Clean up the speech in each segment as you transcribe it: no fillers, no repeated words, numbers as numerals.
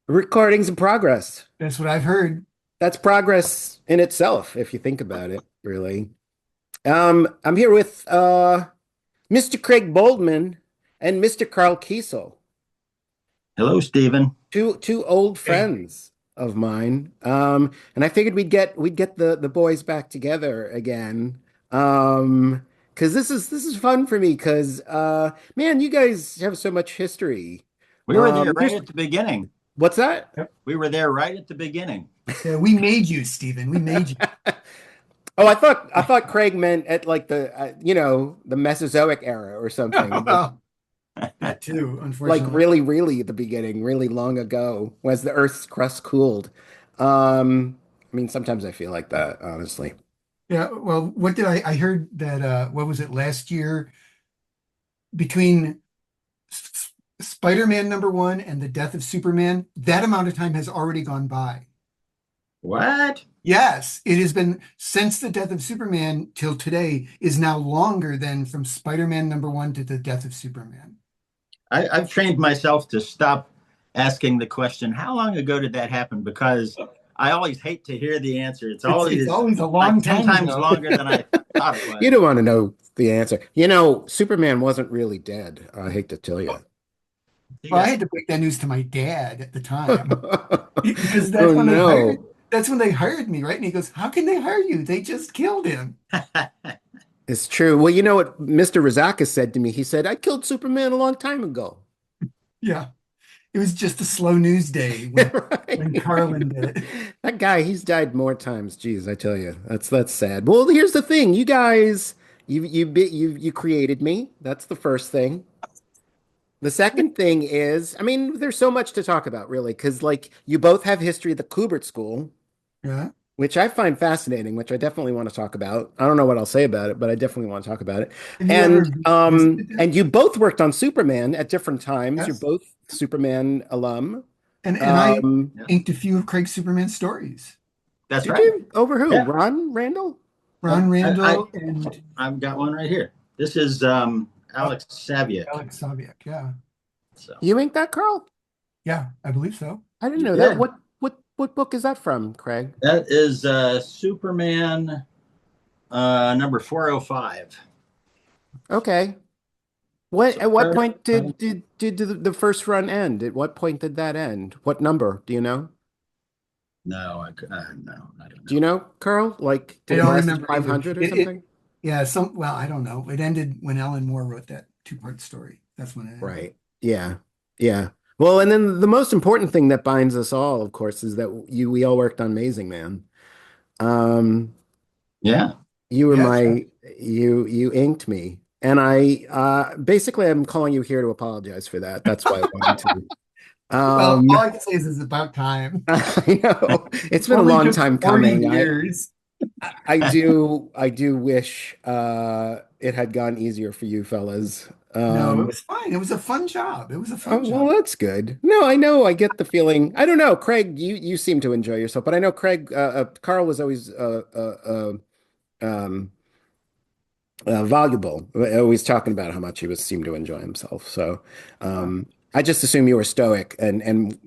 Recordings in progress. That's what I've heard. That's progress in itself, if you think about it, really. I'm here with Mr. Craig Boldman and Mr. Karl Kesel, Hello, Stephen. two old Hey. friends of mine. And I figured we'd get the boys back together again. Because this is fun for me, because man, you guys have so much history. We were there right Here's at the beginning. what's that? Yep. We were there right at the beginning. Yeah, we made you, Stephen. We made you. Oh, I thought Craig meant at like the Mesozoic era or something. Well, that too, Like unfortunately. really, really at the beginning, really long ago, as the Earth's crust cooled. I mean, sometimes I feel like that, honestly. Yeah, well, what did I heard that what was it last year between Spider-Man #1 and the death of Superman, that amount of time has already gone by. What? Yes, it has been since the death of Superman till today is now longer than from Spider-Man #1 to the death of Superman. I've trained myself to stop asking the question, how long ago did that happen? Because I always hate to hear the answer. It's It's always always a long like 10 time times ago. longer than I thought it You was. don't want to know the answer. Superman wasn't really dead. I hate to tell you. You Well, I got had to break that news to my dad at the time because Oh no. that's when they hired me, right? And he goes, "How can they hire you? They just killed him." It's true. Well, you know what Mr. Razaka said to me? He said, I killed Superman a long time ago. Yeah, it was just a slow news day when Right. Carlin did it. That guy, he's died more times. Jeez, I tell you, that's sad. Well, here's the thing. You guys, you created me. That's the first thing. The second thing is, I mean, there's so much to talk about, really, because like you both have history at the Kubert School, Yeah. which I find fascinating, which I definitely want to talk about. I don't know what I'll say about it, but I definitely want to talk about it. Have you ever And visited and them? you both worked on Superman at different times. You're Yes. both Superman alum. And I Um, yeah, inked a few of Craig's Superman stories. that's did right. you? Over who? Yeah. Ron Randall? Yep. Ron Randall and I've got one right here. This is Alex Saviuk. Alex Saviuk. Yeah. So You inked that, Carl? Yeah, I believe so. I didn't you know that. did. What book is that from, Craig? That is Superman number 405. Okay. What So at what point did the first run end? At what point did that end? What number? Do you know? no, no, I don't Do you know. know, Carl? Like, I did it don't last remember either. 500 or something? Yeah, well, I don't know. It ended when Alan Moore wrote that two-part story. That's when it ended. Right. Yeah. Yeah. Well, and then the most important thing that binds us all, of course, is that we all worked on Amazing Man. Um, Yeah. you were Yes. you inked me. And I basically I'm calling you here to apologize for that. That's why I wanted to. Well, Um, all I can say is it's about time. I know it's been a Only long took time 40 coming. years. I do wish it had gone easier for you fellas. No, it was fine. It was a fun job. It was a Oh, fun well, job. that's good. No, I know. I get the feeling. I don't know, Craig. You seem to enjoy yourself, but I know Craig. Carl was always um, valuable. Always talking about how much he was seemed to enjoy himself. So Uh, I just assume you were stoic and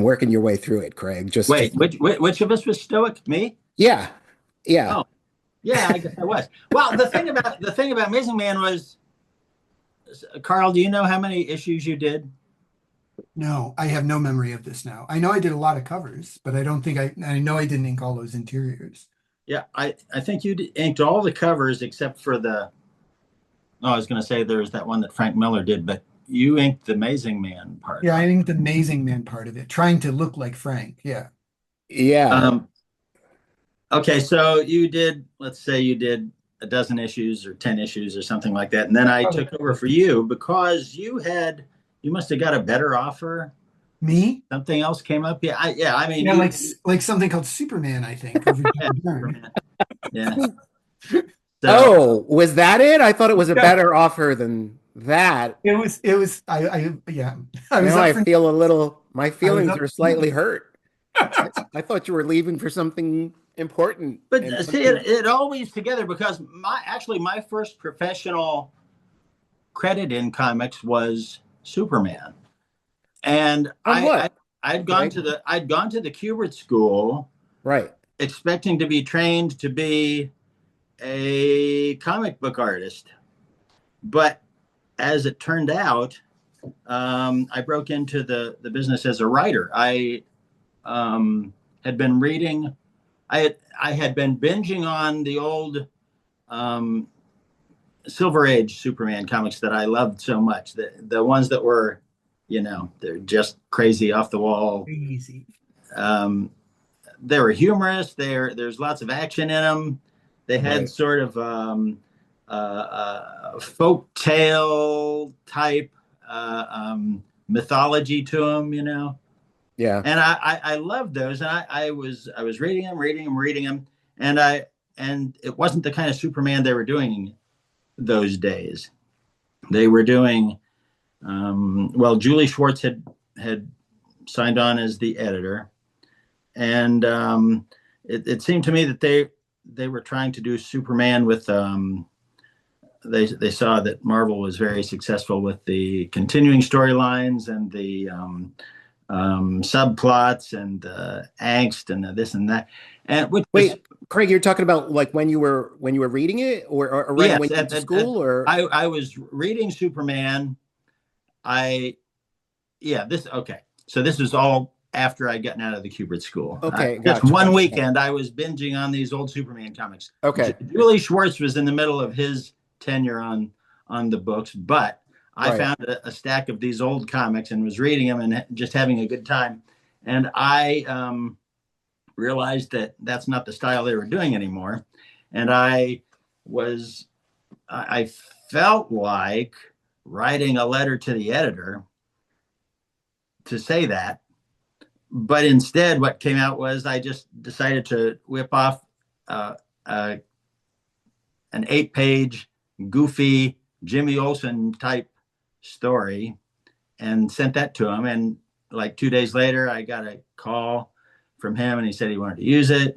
working your way through it, Craig. Just Wait, which of us was stoic? Me? yeah, yeah. Oh, yeah, I guess I was. Well, the thing about Amazing Man was, Carl, do you know how many issues you did? no, I have no memory of this now. I know I did a lot of covers, but I don't think I know I didn't ink all those interiors. Yeah, I think you inked all the covers except for the. Oh, I was going to say there's that one that Frank Miller did, but you inked the Amazing Man part Yeah, on I it. think the Amazing Man part of it, trying to look like Frank. Yeah. Yeah. Um, okay, so you did, let's say you did a dozen issues or 10 issues or something like that. And then I Probably. took over for you because you must have got a better offer. Me? Something else came up. I mean, Yeah, like something called Superman, I think, over yeah, Jim Byrne. Superman. Yeah. So, Oh, was that it? I thought it was a Yeah, better offer than that. it was yeah. I was Now up I for feel my I was feelings up are slightly hurt. I thought you were leaving for something important but and see, it, something. it always together because my first professional credit in comics was Superman. And On what? I'd gone to the Kubert School, Right. expecting to be trained to be a comic book artist. But as it turned out, I broke into the business as a writer. I had been reading, I had been binging on the old Silver Age Superman comics that I loved so much. The ones that were, they're just crazy, off the wall. Crazy. They were humorous. There's lots of action in them. They had sort of folk tale type mythology to them, Yeah. And I loved those, and I was reading them, and it wasn't the kind of Superman they were doing those days. They were doing Julie Schwartz had signed on as the editor, and it seemed to me that they were trying to do Superman with they saw that Marvel was very successful with the continuing storylines and the subplots and the angst and the this and that. And Craig, you're talking about like when you were reading it, or right yes, when you went to school, or I was reading Superman. So this was all after I'd gotten out of the Kubert School. Okay, just gotcha. one weekend, I was binging on these old Superman comics. Okay. Julie Schwartz was in the middle of his tenure on the books, but I found a stack of these old comics and was reading them and just having a good time. And I realized that that's not the style they were doing anymore. And I felt like writing a letter to the editor to say that. But instead, what came out was I just decided to whip off an 8-page, goofy Jimmy Olsen type story and sent that to him. And like 2 days later, I got a call from him, and he said he wanted to use it.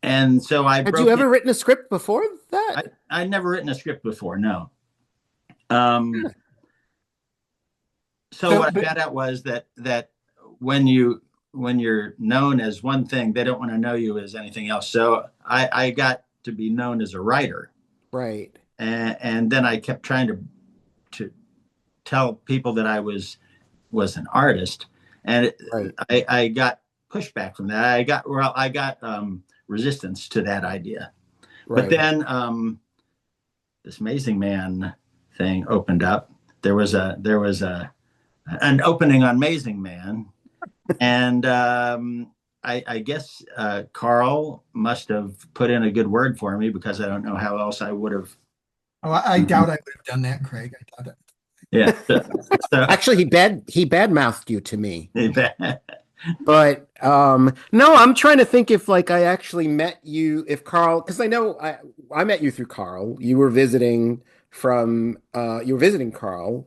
And so I had you ever written a script before that? I'd never written a script before, no. So what I found out was that when you're known as one thing, they don't want to know you as anything else. So I got to be known as a writer. Right. And then I kept trying to tell people that I was an artist, and I got pushback from that. I got resistance to that idea. Right. But then this Amazing Man thing opened up. There was an opening on Amazing Man, and I guess Karl must have put in a good word for me, because I don't know how else I would have. Oh, I doubt I would have done that, Craig. I doubt it. Yeah. So, actually, he badmouthed you to me. But no, I'm trying to think if like I actually met you, if Karl, because I know I met you through Karl. You were visiting Karl,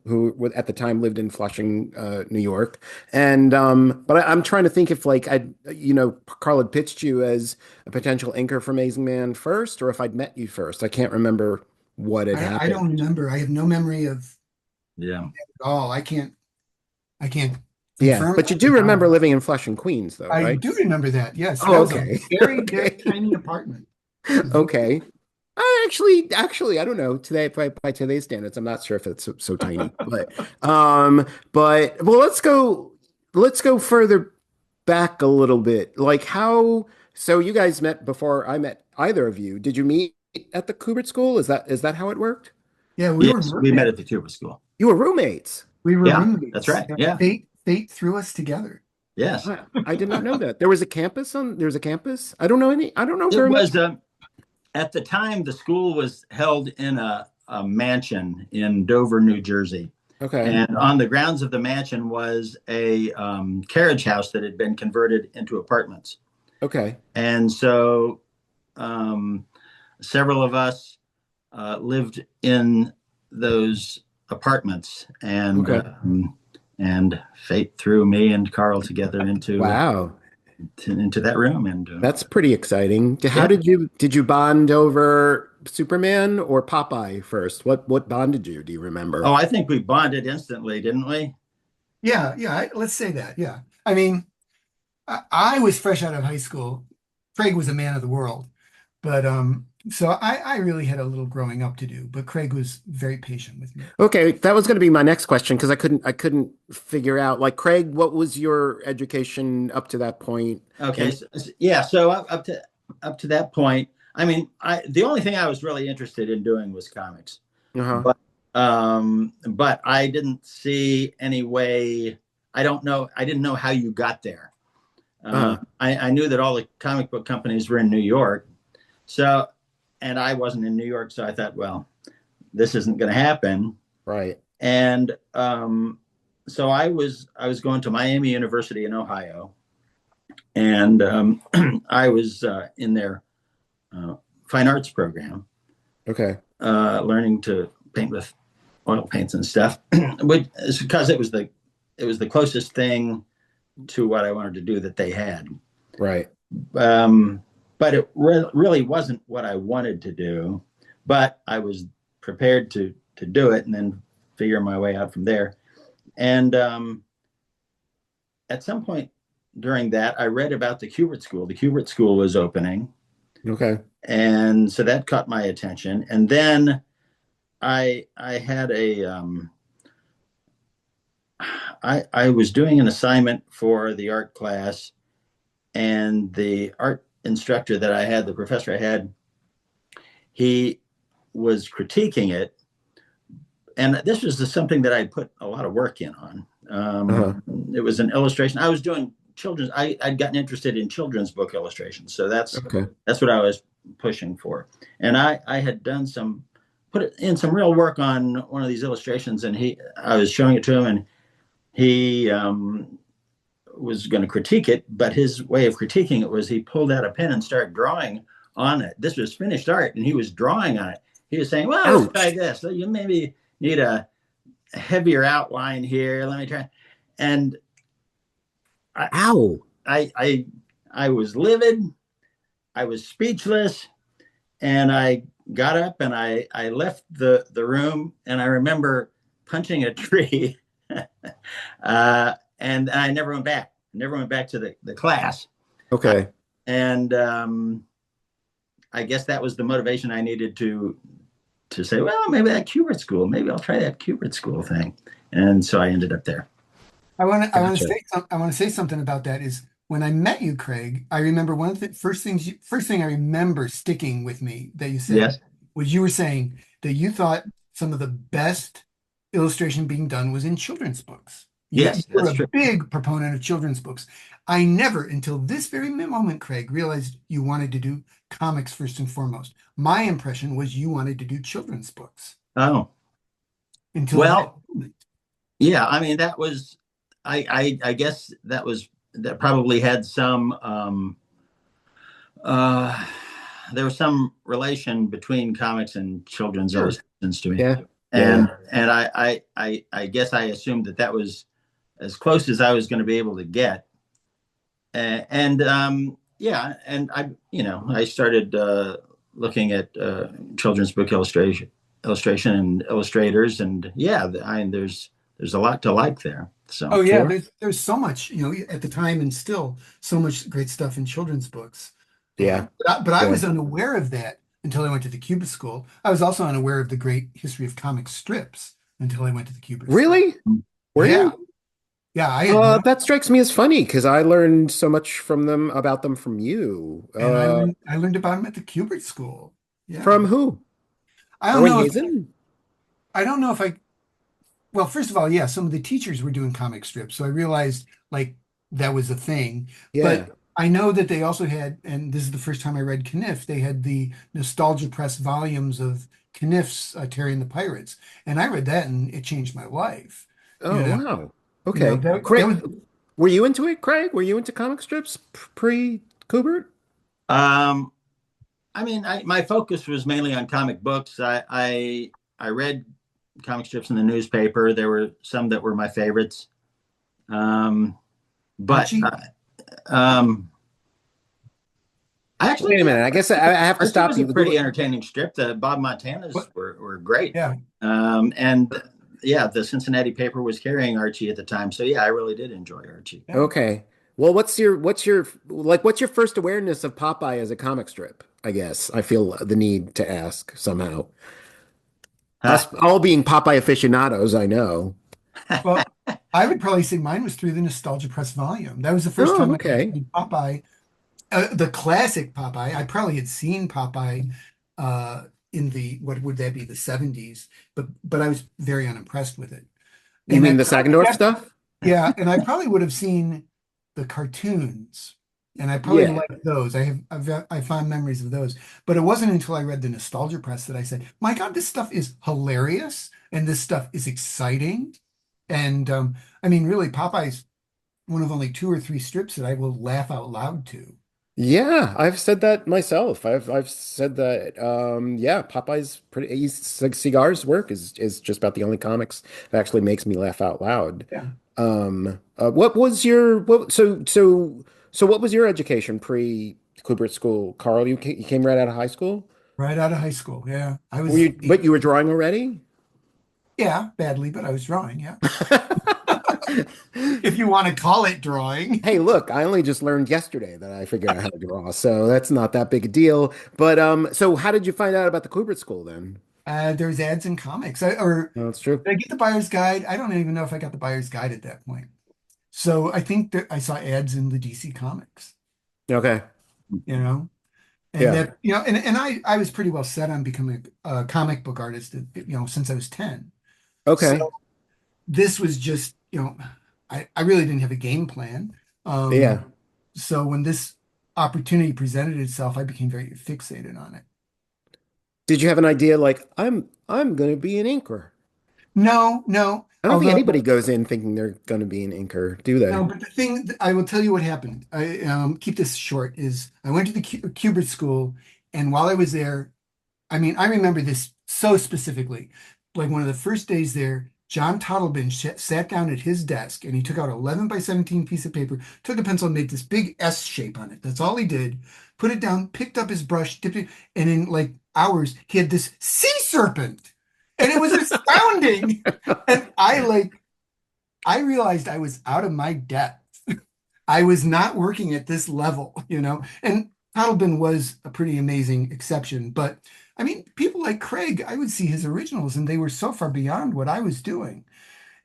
who at the time lived in Flushing, New York. And but I'm trying to think if like Karl had pitched you as a potential inker for Amazing Man first, or if I'd met you first. I can't remember what had happened. I don't remember. I have no memory of at all. I can't yeah, but you do remember living in Flushing, Queens, though, right? I do remember that. Yes. Oh, okay. Very, very tiny apartment. Okay. Actually, I don't know. Today, by today's standards, I'm not sure if it's so tiny. But well, let's go further back a little bit. Like how? So you guys met before I met either of you. Did you meet at the Kubert School? Is that how it worked? Yeah, we met at the Kubert School. You were roommates. We were roommates. That's right. Yeah. Fate threw us together. Yes. I did not know that. There was a campus. I don't know very much. At the time, the school was held in a mansion in Dover, New Jersey. Okay. And on the grounds of the mansion was a carriage house that had been converted into apartments. Okay. And so several of us lived in those apartments, and and fate threw me and Karl together into into that room, and that's pretty exciting. How did you bond over Superman or Popeye first? What bonded you? Do you Oh, remember? I think we bonded instantly, didn't we? Yeah, yeah. Let's say that. Yeah. I mean, I was fresh out of high school. Craig was a man of the world, but so I really had a little growing up to do. But Craig was very patient with me. Okay, that was going to be my next question because I couldn't figure out like Craig, what was your education up to that point? Okay. And Yeah. So up to that point, I mean, the only thing I was really interested in doing was comics, uh-huh. but I didn't see any way. I don't know. I didn't know how you got there. Uh-huh. I knew that all the comic book companies were in New York, so and I wasn't in New York, so I thought, well, this isn't going to happen. Right. And so I was going to Miami University in Ohio, and I was in their fine arts program, Okay. learning to paint with oil paints and stuff, which is because it was the closest thing to what I wanted to do that they had. Right. But it really wasn't what I wanted to do. But I was prepared to do it and then figure my way out from there. And at some point during that, I read about the Kubert School. The Kubert School was opening, Okay. and so that caught my attention. And then I had I was doing an assignment for the art class, and the art instructor that I had, the professor I had, he was critiquing it, and this was something that I put a lot of work in on. Uh-huh. It was an illustration. I was doing children's. I'd gotten interested in children's book illustrations, so that's Okay. that's what I was pushing for. And I had done put in some real work on one of these illustrations, and I was showing it to him, and he was going to critique it, but his way of critiquing it was he pulled out a pen and started drawing on it. This was finished art, and he was drawing on it. He was saying, "Well, let's try Ouch. this. So you maybe need a heavier outline here. Let me try." And I, Ow. I was livid. I was speechless, and I got up and I left the room. And I remember punching a tree, and I never went back. Never went back to the class. Okay. And I guess that was the motivation I needed to say, well, maybe that Kubert School, maybe I'll try that Kubert School thing. And so I ended up there. I want to Gotcha. say something about that is when I met you, Craig, I remember one of the first thing I remember sticking with me that you said Yes. was you were saying that you thought some of the best illustration being done was in children's books. Yes, You're that's a true. big proponent of children's books. I never, until this very moment, Craig, realized you wanted to do comics first and foremost. My impression was you wanted to do children's books Oh, until that well, moment. yeah. I mean, I guess that probably had some, there was some relation between comics and children's Sure. illustrations to me. Yeah. And, Yeah. and I guess I assumed that was as close as I was going to be able to get. And yeah, and I started looking at children's book illustration and illustrators, and yeah, there's a lot to like there. Oh So yeah, Sure. there's so much, at the time and still so much great stuff in children's books. Yeah. But I Yeah. was unaware of that until I went to the Kubert School. I was also unaware of the great history of comic strips until I went to the Kubert School. Really? Were Yeah, you? yeah, I had no, That strikes me as funny because I learned so much about them from you. and I learned about them at the Kubert School. Yeah, From who? I don't Owen know if Hazen? I don't know if I well, first of all, yeah, some of the teachers were doing comic strips, so I realized like that was a thing. Yeah. But I know that they also had, and this is the first time I read Kniff, they had the Nostalgia Press volumes of Kniff's Terry and the Pirates, and I read that and it changed my life. You Oh, know, wow. Okay. that Craig, was were you into it, Craig? Were you into comic strips pre-Kubert? um, I mean, my focus was mainly on comic books. I read comic strips in the newspaper. There were some that were my favorites, but Archie. um, I actually Wait a minute. I guess I have to Archie stop was you. a pretty entertaining strip. The Bob Montanas What? were great. Yeah. And yeah, the Cincinnati paper was carrying Archie at the time. So yeah, I really did enjoy Archie. Yeah. Okay. Well, what's your first awareness of Popeye as a comic strip? I guess I feel the need to ask somehow. Us all being Popeye aficionados, I know. Well, I would probably say mine was through the Nostalgia Press volume. That was the first Oh, time I okay. read Popeye, the classic Popeye. I probably had seen Popeye in the what would that be, the 70s, but I was very unimpressed with it. You And I mean the probably Sagendorf stuff? yeah, and I probably would have seen the cartoons, and I probably Yeah. liked those. I fond memories of those. But it wasn't until I read the Nostalgia Press that I said, "My God, this stuff is hilarious, and this stuff is exciting." And I mean, really, Popeye's one of only two or three strips that I will laugh out loud to. Yeah, I've said that myself. I've said that yeah, Popeye's pretty Cigar's work is just about the only comics that actually makes me laugh out loud. Yeah, What was your so what was your education pre Kubert School? Carl, you came right out of high school? right out of high school. Yeah, I was, But you were drawing already? yeah, badly, but I was drawing. Yeah, if you want to call it drawing. Hey, look, I only just learned yesterday that I figured out how to draw, so that's not that big a deal. But so how did you find out about the Kubert School then? There's ads in comics. Or No, that's true. did I get the buyer's guide? I don't even know if I got the buyer's guide at that point. So I think that I saw ads in the DC Comics, Okay. you know, and Yeah. that, and I was pretty well set on becoming a comic book artist, since I was 10. Okay. So this was just, I really didn't have a game plan. Yeah. So when this opportunity presented itself, I became very fixated on it. Did you have an idea like I'm gonna be an inker? No, no. I don't think Although anybody goes in thinking they're gonna be an inker, do No, they? but the thing I will tell you what happened. I keep this short. Is I went to the Kubert School, and while I was there, I mean, I remember this so specifically. Like one of the first days there, John Toddleben sat down at his desk, and he took out 11 by 17 piece of paper, took a pencil, and made this big S shape on it. That's all he did. Put it down, picked up his brush, dipped it, and in like hours, he had this sea serpent, and it was astounding. And I realized I was out of my depth. I was not working at this level. And Toddleben was a pretty amazing exception. But I mean, people like Craig, I would see his originals and they were so far beyond what I was doing.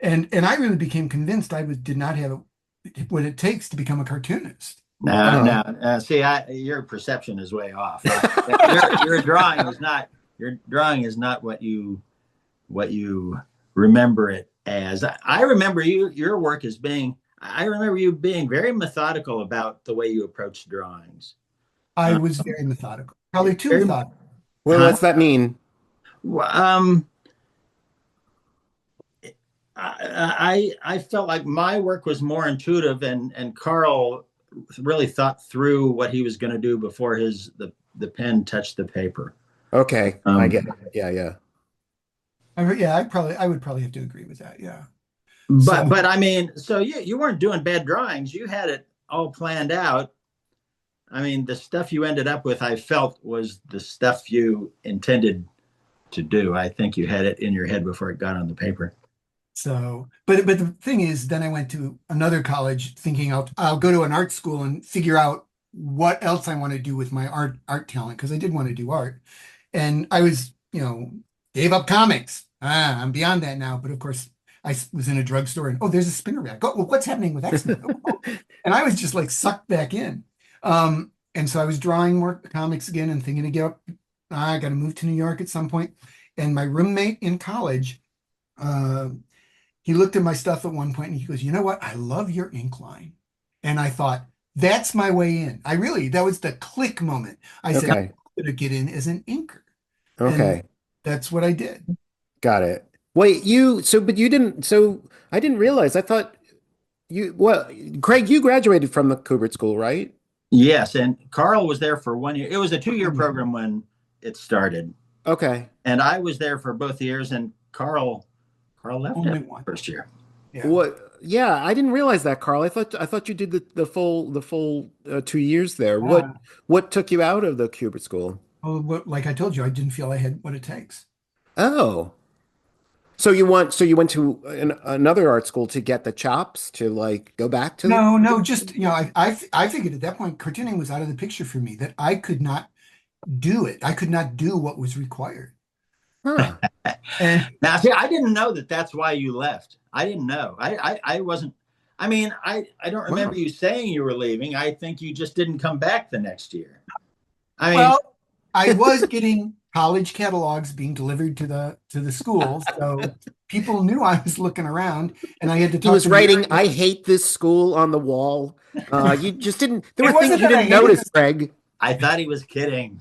And I really became convinced did not have what it takes to become a cartoonist. No, no. See, your perception is way off. Your drawing is not what you remember it as. I remember your work as being. I remember you being very methodical about the way you approached drawings. I was very methodical, probably too Very, methodical. Well, what's that mean? I felt like my work was more intuitive, and Carl really thought through what he was going to do before the pen touched the paper. Okay, I get it. Yeah, yeah. Yeah, I would probably have to agree with that. Yeah. But I mean, so you weren't doing bad drawings. You had it all planned out. I mean, the stuff you ended up with, I felt was the stuff you intended to do. I think you had it in your head before it got on the paper. So, but the thing is, then I went to another college thinking I'll go to an art school and figure out what else I want to do with my art talent, because I did want to do art. And I was, gave up comics. I'm beyond that now. But of course, I was in a drugstore and there's a spinner rack. Oh, well, what's happening with X-Men? And I was just like sucked back in. And so I was drawing more comics again and thinking to get up. I got to move to New York at some point. And my roommate in college, he looked at my stuff at one point and he goes, "You know what? I love your ink line." And I thought, that's my way in. That was the click moment. I said, I'm going to get in as an inker. Okay. And that's what I did. Got it. Wait, but you didn't, I didn't realize. I thought Craig, you graduated from the Kubert School, right? Yes. And Carl was there for 1 year. It was a 2-year program when it started. Okay. And I was there for both years, and Carl left Only after one. the first year. Yeah. What? Yeah, I didn't realize that, Carl. I thought you did the full 2 years there. Yeah. What took you out of the Kubert School? Well, like I told you, I didn't feel I had what it takes. Oh, so you went to another art school to get the chops to like go back to No, the no, just I figured at that point cartooning was out of the picture for me, that I could not do it. I could not do what was required. huh. And Now, see, I didn't know that that's why you left. I didn't know. I wasn't. I mean, I don't remember Wow. you saying you were leaving. I think you just didn't come back the next year. I mean, well, I was getting college catalogs being delivered to the schools, so people knew I was looking around, and I had to He talk was to writing, Mary. "I hate this school" on the wall. You just didn't. There It were things wasn't you that I didn't hated notice, this, Greg. I thought he was kidding.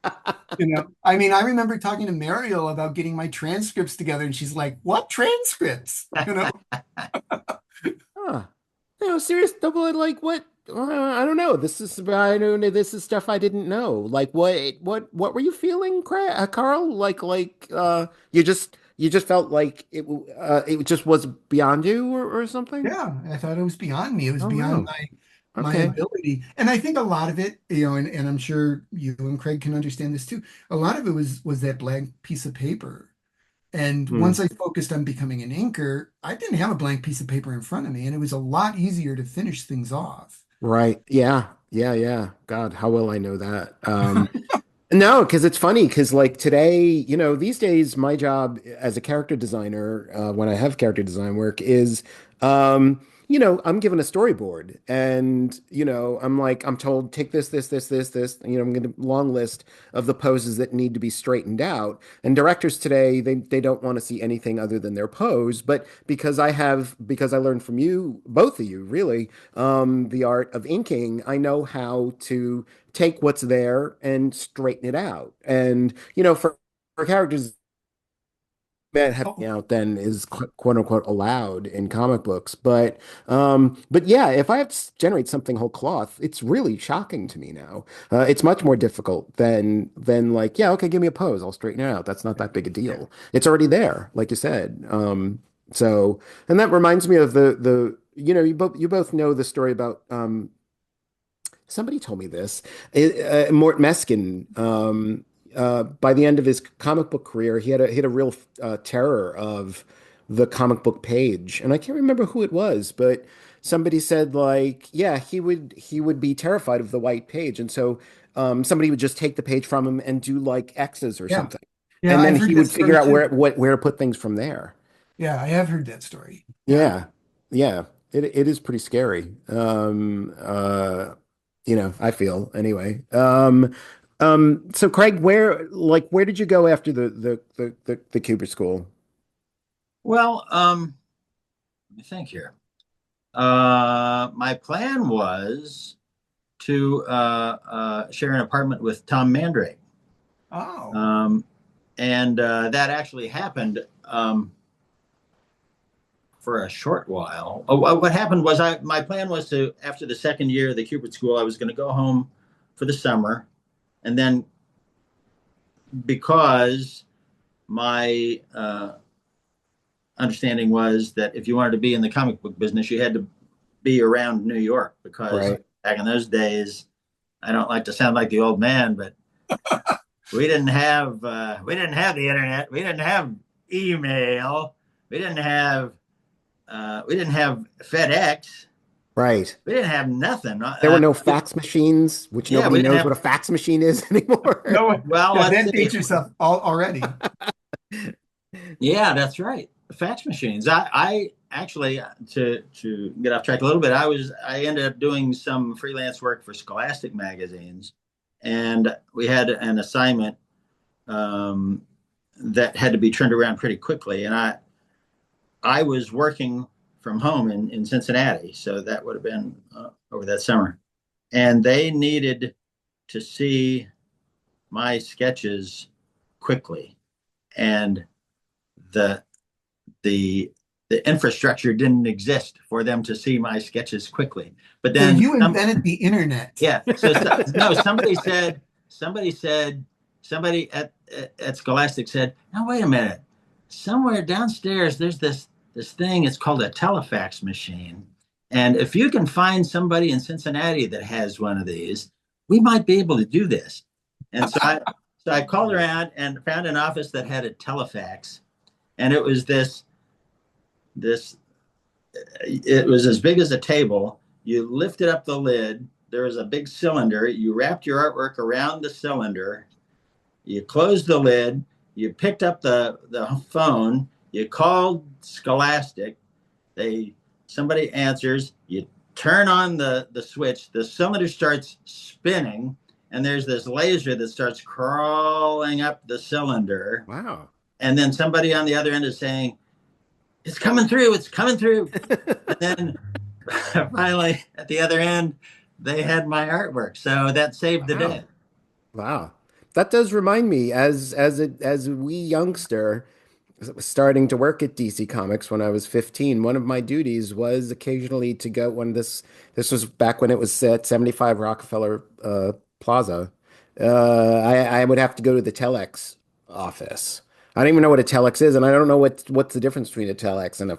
I mean, I remember talking to Mariel about getting my transcripts together, and she's like, "What transcripts?" Huh. Serious double like what? I don't know. I don't know. This is stuff I didn't know. Like what were you feeling, Carl? You just felt like it just was beyond you or something? Yeah, I thought it was beyond me. It was Oh beyond wow. my Okay. ability. And I think a lot of it, and I'm sure you and Craig can understand this too. A lot of it was that blank piece of paper. And Hmm. once I focused on becoming an inker, I didn't have a blank piece of paper in front of me, and it was a lot easier to finish things off. Right. Yeah. Yeah. Yeah. God, how will I know that? No, because it's funny because like today, these days, my job as a character designer, when I have character design work, is, I'm given a storyboard, and I'm told take this. I'm going to long list of the poses that need to be straightened out. And directors today, they don't want to see anything other than their pose. But because I learned from you, both of you, really, the art of inking, I know how to take what's there and straighten it out. And for characters that have Oh, out then is quote unquote allowed in comic books. But yeah, if I have to generate something whole cloth, it's really shocking to me now. It's much more difficult than like, yeah, okay, give me a pose, I'll straighten it out. That's not that big a yeah. deal. It's already there, like you said. So and that reminds me of the you both know the story about somebody told me this. Mort Meskin, by the end of his comic book career, he had a real terror of the comic book page, and I can't remember who it was, but somebody said like, yeah, he would be terrified of the white page, and so somebody would just take the page from him and do like X's or Yeah. something, Yeah, and then I've he heard that would figure story out too. where to put things from there. Yeah, I have heard that story. Yeah. Yeah, yeah, it is pretty scary. I feel anyway. So Craig, where did you go after the Kubert School? Well, let me think here. My plan was to share an apartment with Tom Mandrake. Oh, Um, and that actually happened for a short while. What happened was my plan was to, after the second year of the Kubert School, I was going to go home for the summer. And then because my understanding was that if you wanted to be in the comic book business, you had to be around New York because Right. back in those days, I don't like to sound like the old man, but we didn't have the internet, we didn't have email, we didn't have FedEx, Right. we didn't have nothing. There were no fax machines, which Yeah, nobody we didn't knows have. what a fax machine is anymore. no, Well, no, let's that see. dates yourself already. Yeah, that's right. Fax machines. I actually to get off track a little bit. I ended up doing some freelance work for Scholastic magazines, and we had an assignment um, that had to be turned around pretty quickly. And I was working from home in Cincinnati, so that would have been over that summer, and they needed to see my sketches quickly, and the the the infrastructure didn't exist for them to see my sketches quickly. But So then you invented the internet. yeah, no, somebody at Scholastic said, now wait a minute, somewhere downstairs there's this thing. It's called a telefax machine. And if you can find somebody in Cincinnati that has one of these, we might be able to do this. And so I called around and found an office that had a telefax, and it was this it was as big as a table. You lifted up the lid. There was a big cylinder. You wrapped your artwork around the cylinder. You closed the lid. You picked up the phone. You called Scholastic. Somebody answers. You turn on the switch. The cylinder starts spinning, and there's this laser that starts crawling up the cylinder. Wow. And then somebody on the other end is saying, "It's coming through. It's coming through." And then finally, at the other end, they had my artwork. So that saved the day. Wow. That does remind me, as a wee youngster starting to work at DC Comics when I was 15, one of my duties was occasionally to go when this was back when it was at 75 Rockefeller Plaza. I would have to go to the telex office. I don't even know what a telex is, and I don't know what's the difference between a telex and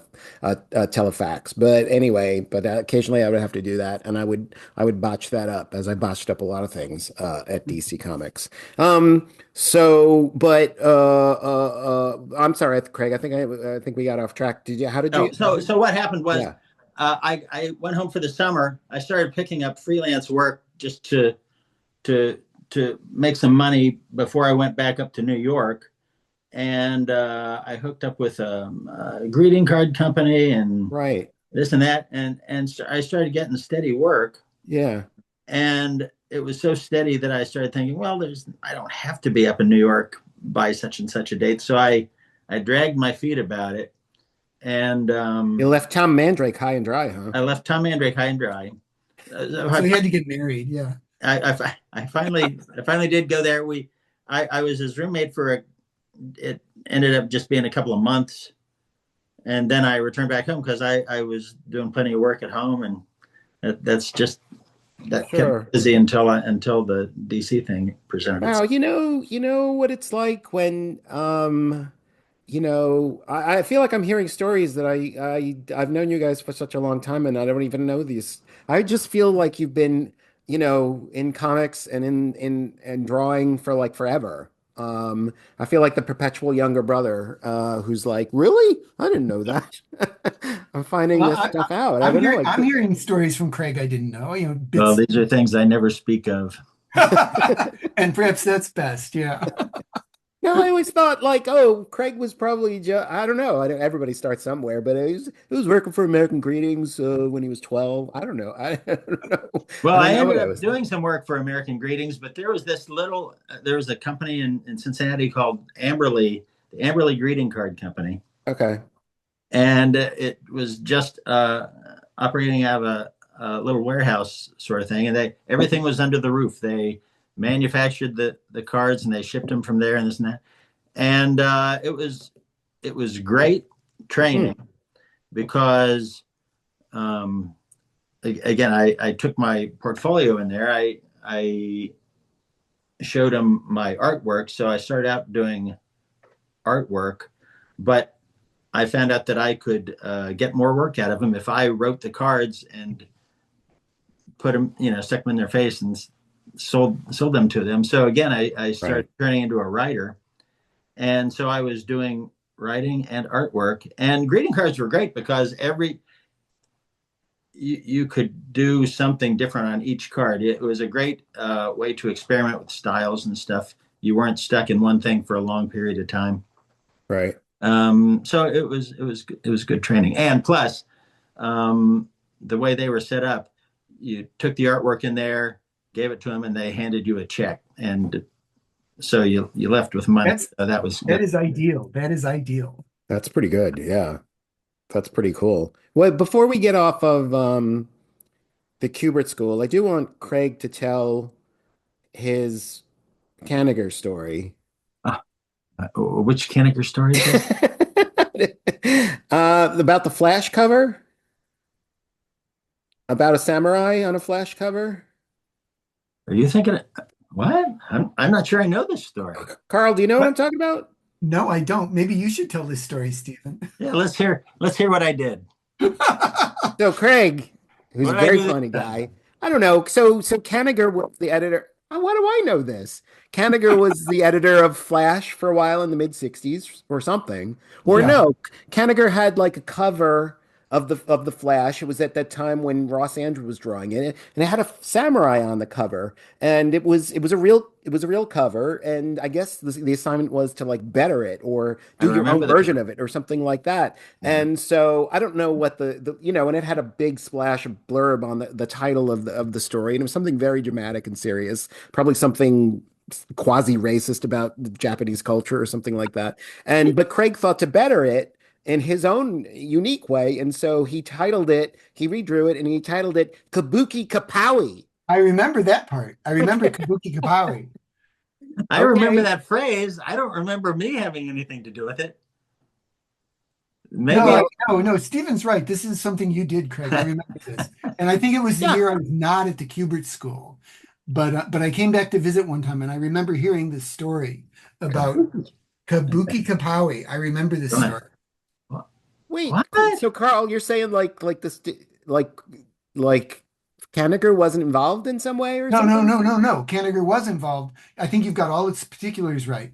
a telefax. But anyway, occasionally I would have to do that, and I would botch that up, as I botched up a lot of things at DC Comics. I'm sorry, Craig. I think we got off track. How did No, you? so what happened was, Yeah. I went home for the summer. I started picking up freelance work just to make some money before I went back up to New York. And I hooked up with a greeting card company and Right. this and that, and I started getting steady work. Yeah. And it was so steady that I started thinking, well, I don't have to be up in New York by such and such a date. So I dragged my feet about it, and You left Tom Mandrake high and dry, huh? I left Tom Mandrake high and dry. So he had to get married. Yeah. I finally did go there. I was his roommate it ended up just being a couple of months, and then I returned back home because I was doing plenty of work at home, and that's just that Sure. kept busy until the DC thing presented Wow, itself. you know what it's like when I feel like I'm hearing stories that I've known you guys for such a long time and I don't even know these. I just feel like you've been, in comics and in drawing for like forever. I feel like the perpetual younger brother who's like, really? I didn't know that. I'm finding Well, this stuff out. I I'm don't know, hearing like I'm hearing stories from Craig I didn't know. Well, Bits, these are things I never speak of. and perhaps that's best. Yeah. No, I always thought like, oh, Craig was probably just, I don't know. Everybody starts somewhere, but he was working for American Greetings when he was 12. I don't know. I don't know. Well, I I don't know ended what I up was doing thinking. some work for American Greetings, but there was a company in Cincinnati called Amberley, the Amberley Greeting Card Company, Okay. and it was just operating out of a little warehouse sort of thing, and everything was under the roof. They manufactured the cards and they shipped them from there and this and that, and it was great Hmm. training because again, I took my portfolio in there. I showed them my artwork, so I started out doing artwork, but I found out that I could get more work out of them if I wrote the cards and put them, stuck them in their face and sold them to them. So again, I Right. started turning into a writer, and so I was doing writing and artwork. And greeting cards were great because you could do something different on each card. It was a great way to experiment with styles and stuff. You weren't stuck in one thing for a long period of time. Right. So it was good training. And plus, the way they were set up, you took the artwork in there, gave it to them, and they handed you a check, and so you left with money. That's So that was that good. is ideal. That is ideal. That's pretty good. Yeah. That's pretty cool. Well, before we get off of the Kubert School, I do want Craig to tell his Kanigher story. Which Kanneker story is this? About the flash cover, about a samurai on a flash cover. Are you thinking? What? I'm not sure I know this story. Carl, do you know what I'm But talking about? No, I don't. Maybe you should tell this story, Stephen. Yeah, let's hear what I did. So Craig, who's What a did I very do this funny time? guy, I don't know. So Kanigher was the editor. Why do I know this? Kanigher was the editor of Flash for a while in the mid '60s or something. Or Yeah. no, Kanigher had like a cover of the Flash. It was at that time when Ross Andrew was drawing it, and it had a samurai on the cover, and it was a real cover. And I guess the assignment was to like better it or I do your own remember the version cover. of it or something like that. Yeah. And so I don't know what and it had a big splash of blurb on the title of the story, and it was something very dramatic and serious, probably something quasi-racist about the Japanese culture or something like that. And but Craig thought to better it in his own unique way, and so he redrew it, and he titled it Kabuki Kapowie. I remember that part. I remember Kabuki Kapowie. I remember Okay. that phrase. I don't remember me having anything to do with it. Maybe No, I, Well, no, Stephen's right. This is something you did, Craig. I remember this. And I think it was the yeah. year I was not at the Kubert School. But I came back to visit one time and I remember hearing this story about Kabuki Kapowie. I remember this story. Wait, what? so Carl, you're saying like like Kanigher wasn't involved in some way or No, no, something? no, no, no. Kanigher was involved. I think you've got all its particulars right.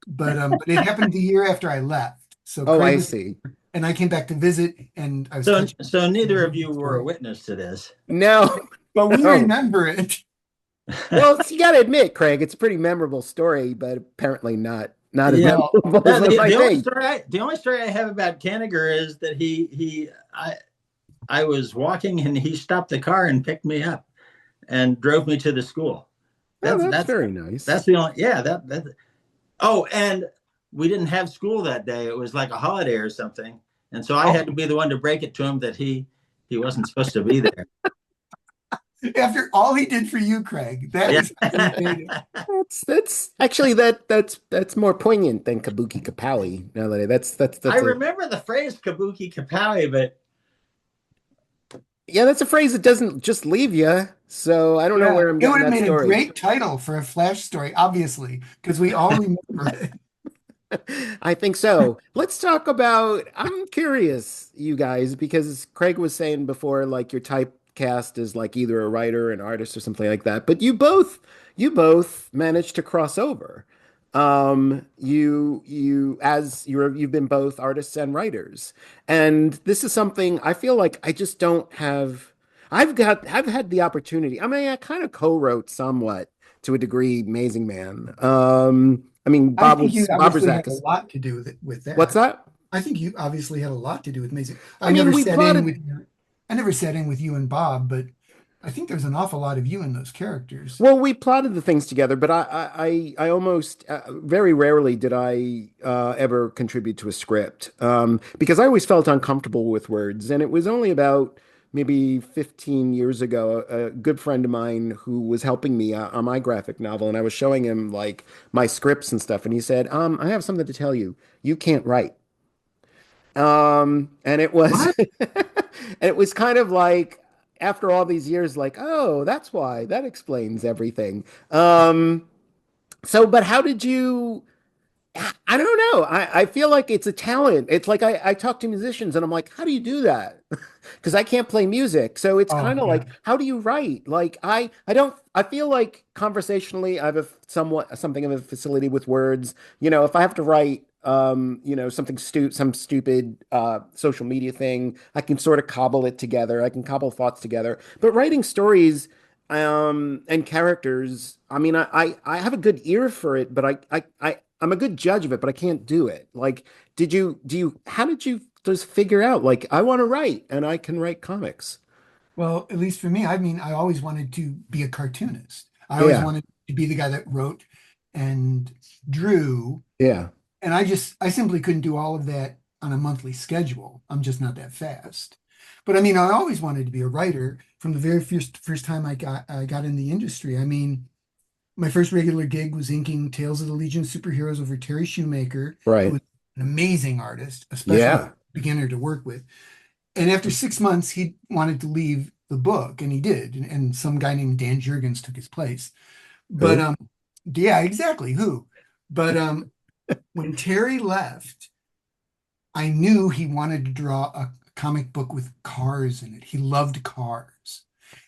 But it happened the year after I left. So Oh, Craig I was, see. and I came back to visit, and I was So catching up so and I neither of heard the you were a story. witness to this. No, But we no. remember it. Well, you got to admit, Craig, it's a pretty memorable story, but apparently not as Yeah. Well, memorable as The, one the, might the only think. story I have about Kanigher is that I was walking and he stopped the car and picked me up and drove me to the school. Oh, That's that's that's very nice. that's the only yeah that. Oh, and we didn't have school that day. It was like a holiday or something, and so I had to be the one to break it to him that he wasn't supposed to be there. after all he did for you, Craig, that Yeah. is how you made it. That's actually that's more poignant than Kabuki Kapowie. Now that I that's a remember the phrase kabuki kapowie, but yeah, that's a phrase that doesn't just leave you. So I don't know Yeah, where I'm it getting would have that made a story. great title for a Flash story, obviously, because we all remember it. I think so. Let's talk about. I'm curious, you guys, because Craig was saying before, like your typecast is like either a writer, an artist, or something like that. But you both managed to cross over. You've been both artists and writers, and this is something I feel like I just don't have. I've had the opportunity. I mean, I kind of co-wrote somewhat to a degree, Amazing Man. I mean, I think you Bob obviously had a Rozakis. lot to do with it, with What's that. that? I think you obviously had a lot to do with Amazing. I mean, we plotted. I never sat in with you and Bob, but I think there's an awful lot of you in those characters. Well, we plotted the things together, but I almost very rarely did I ever contribute to a script because I always felt uncomfortable with words, and it was only about maybe 15 years ago, a good friend of mine who was helping me on my graphic novel, and I was showing him like my scripts and stuff, and he said, I have something to tell you. You can't write. And it was what? and it was kind of like after all these years, like, oh, that's why. That explains everything. So but how did you I don't know. I feel like it's a talent. It's like I talk to musicians and I'm like, how do you do that? Because I can't play music. So it's Oh kind of yeah. like, how do you write? Like I don't I feel like conversationally I have a somewhat something of a facility with words. You know, if I have to write something some stupid social media thing, I can sort of cobble it together. I can cobble thoughts together. But writing stories and characters, I mean, I have a good ear for it, but I'm a good judge of it, but I can't do it. Like, how did you just figure out, like, I want to write and I can write comics? Well, at least for me, I mean, I always wanted to be a cartoonist. I always Yeah, wanted to be the guy that wrote and drew. yeah. And I simply couldn't do all of that on a monthly schedule. I'm just not that fast. But I mean, I always wanted to be a writer from the very first time I got in the industry. I mean, my first regular gig was inking Tales of the Legion of Superheroes over Terry Shoemaker, who Right. was an amazing artist, especially for a Yeah. beginner to work with. And after 6 months, he wanted to leave the book, and he did. And some guy named Dan Jurgens took his place. But Who? yeah, exactly. Who? But when Terry left, I knew he wanted to draw a comic book with cars in it. He loved cars.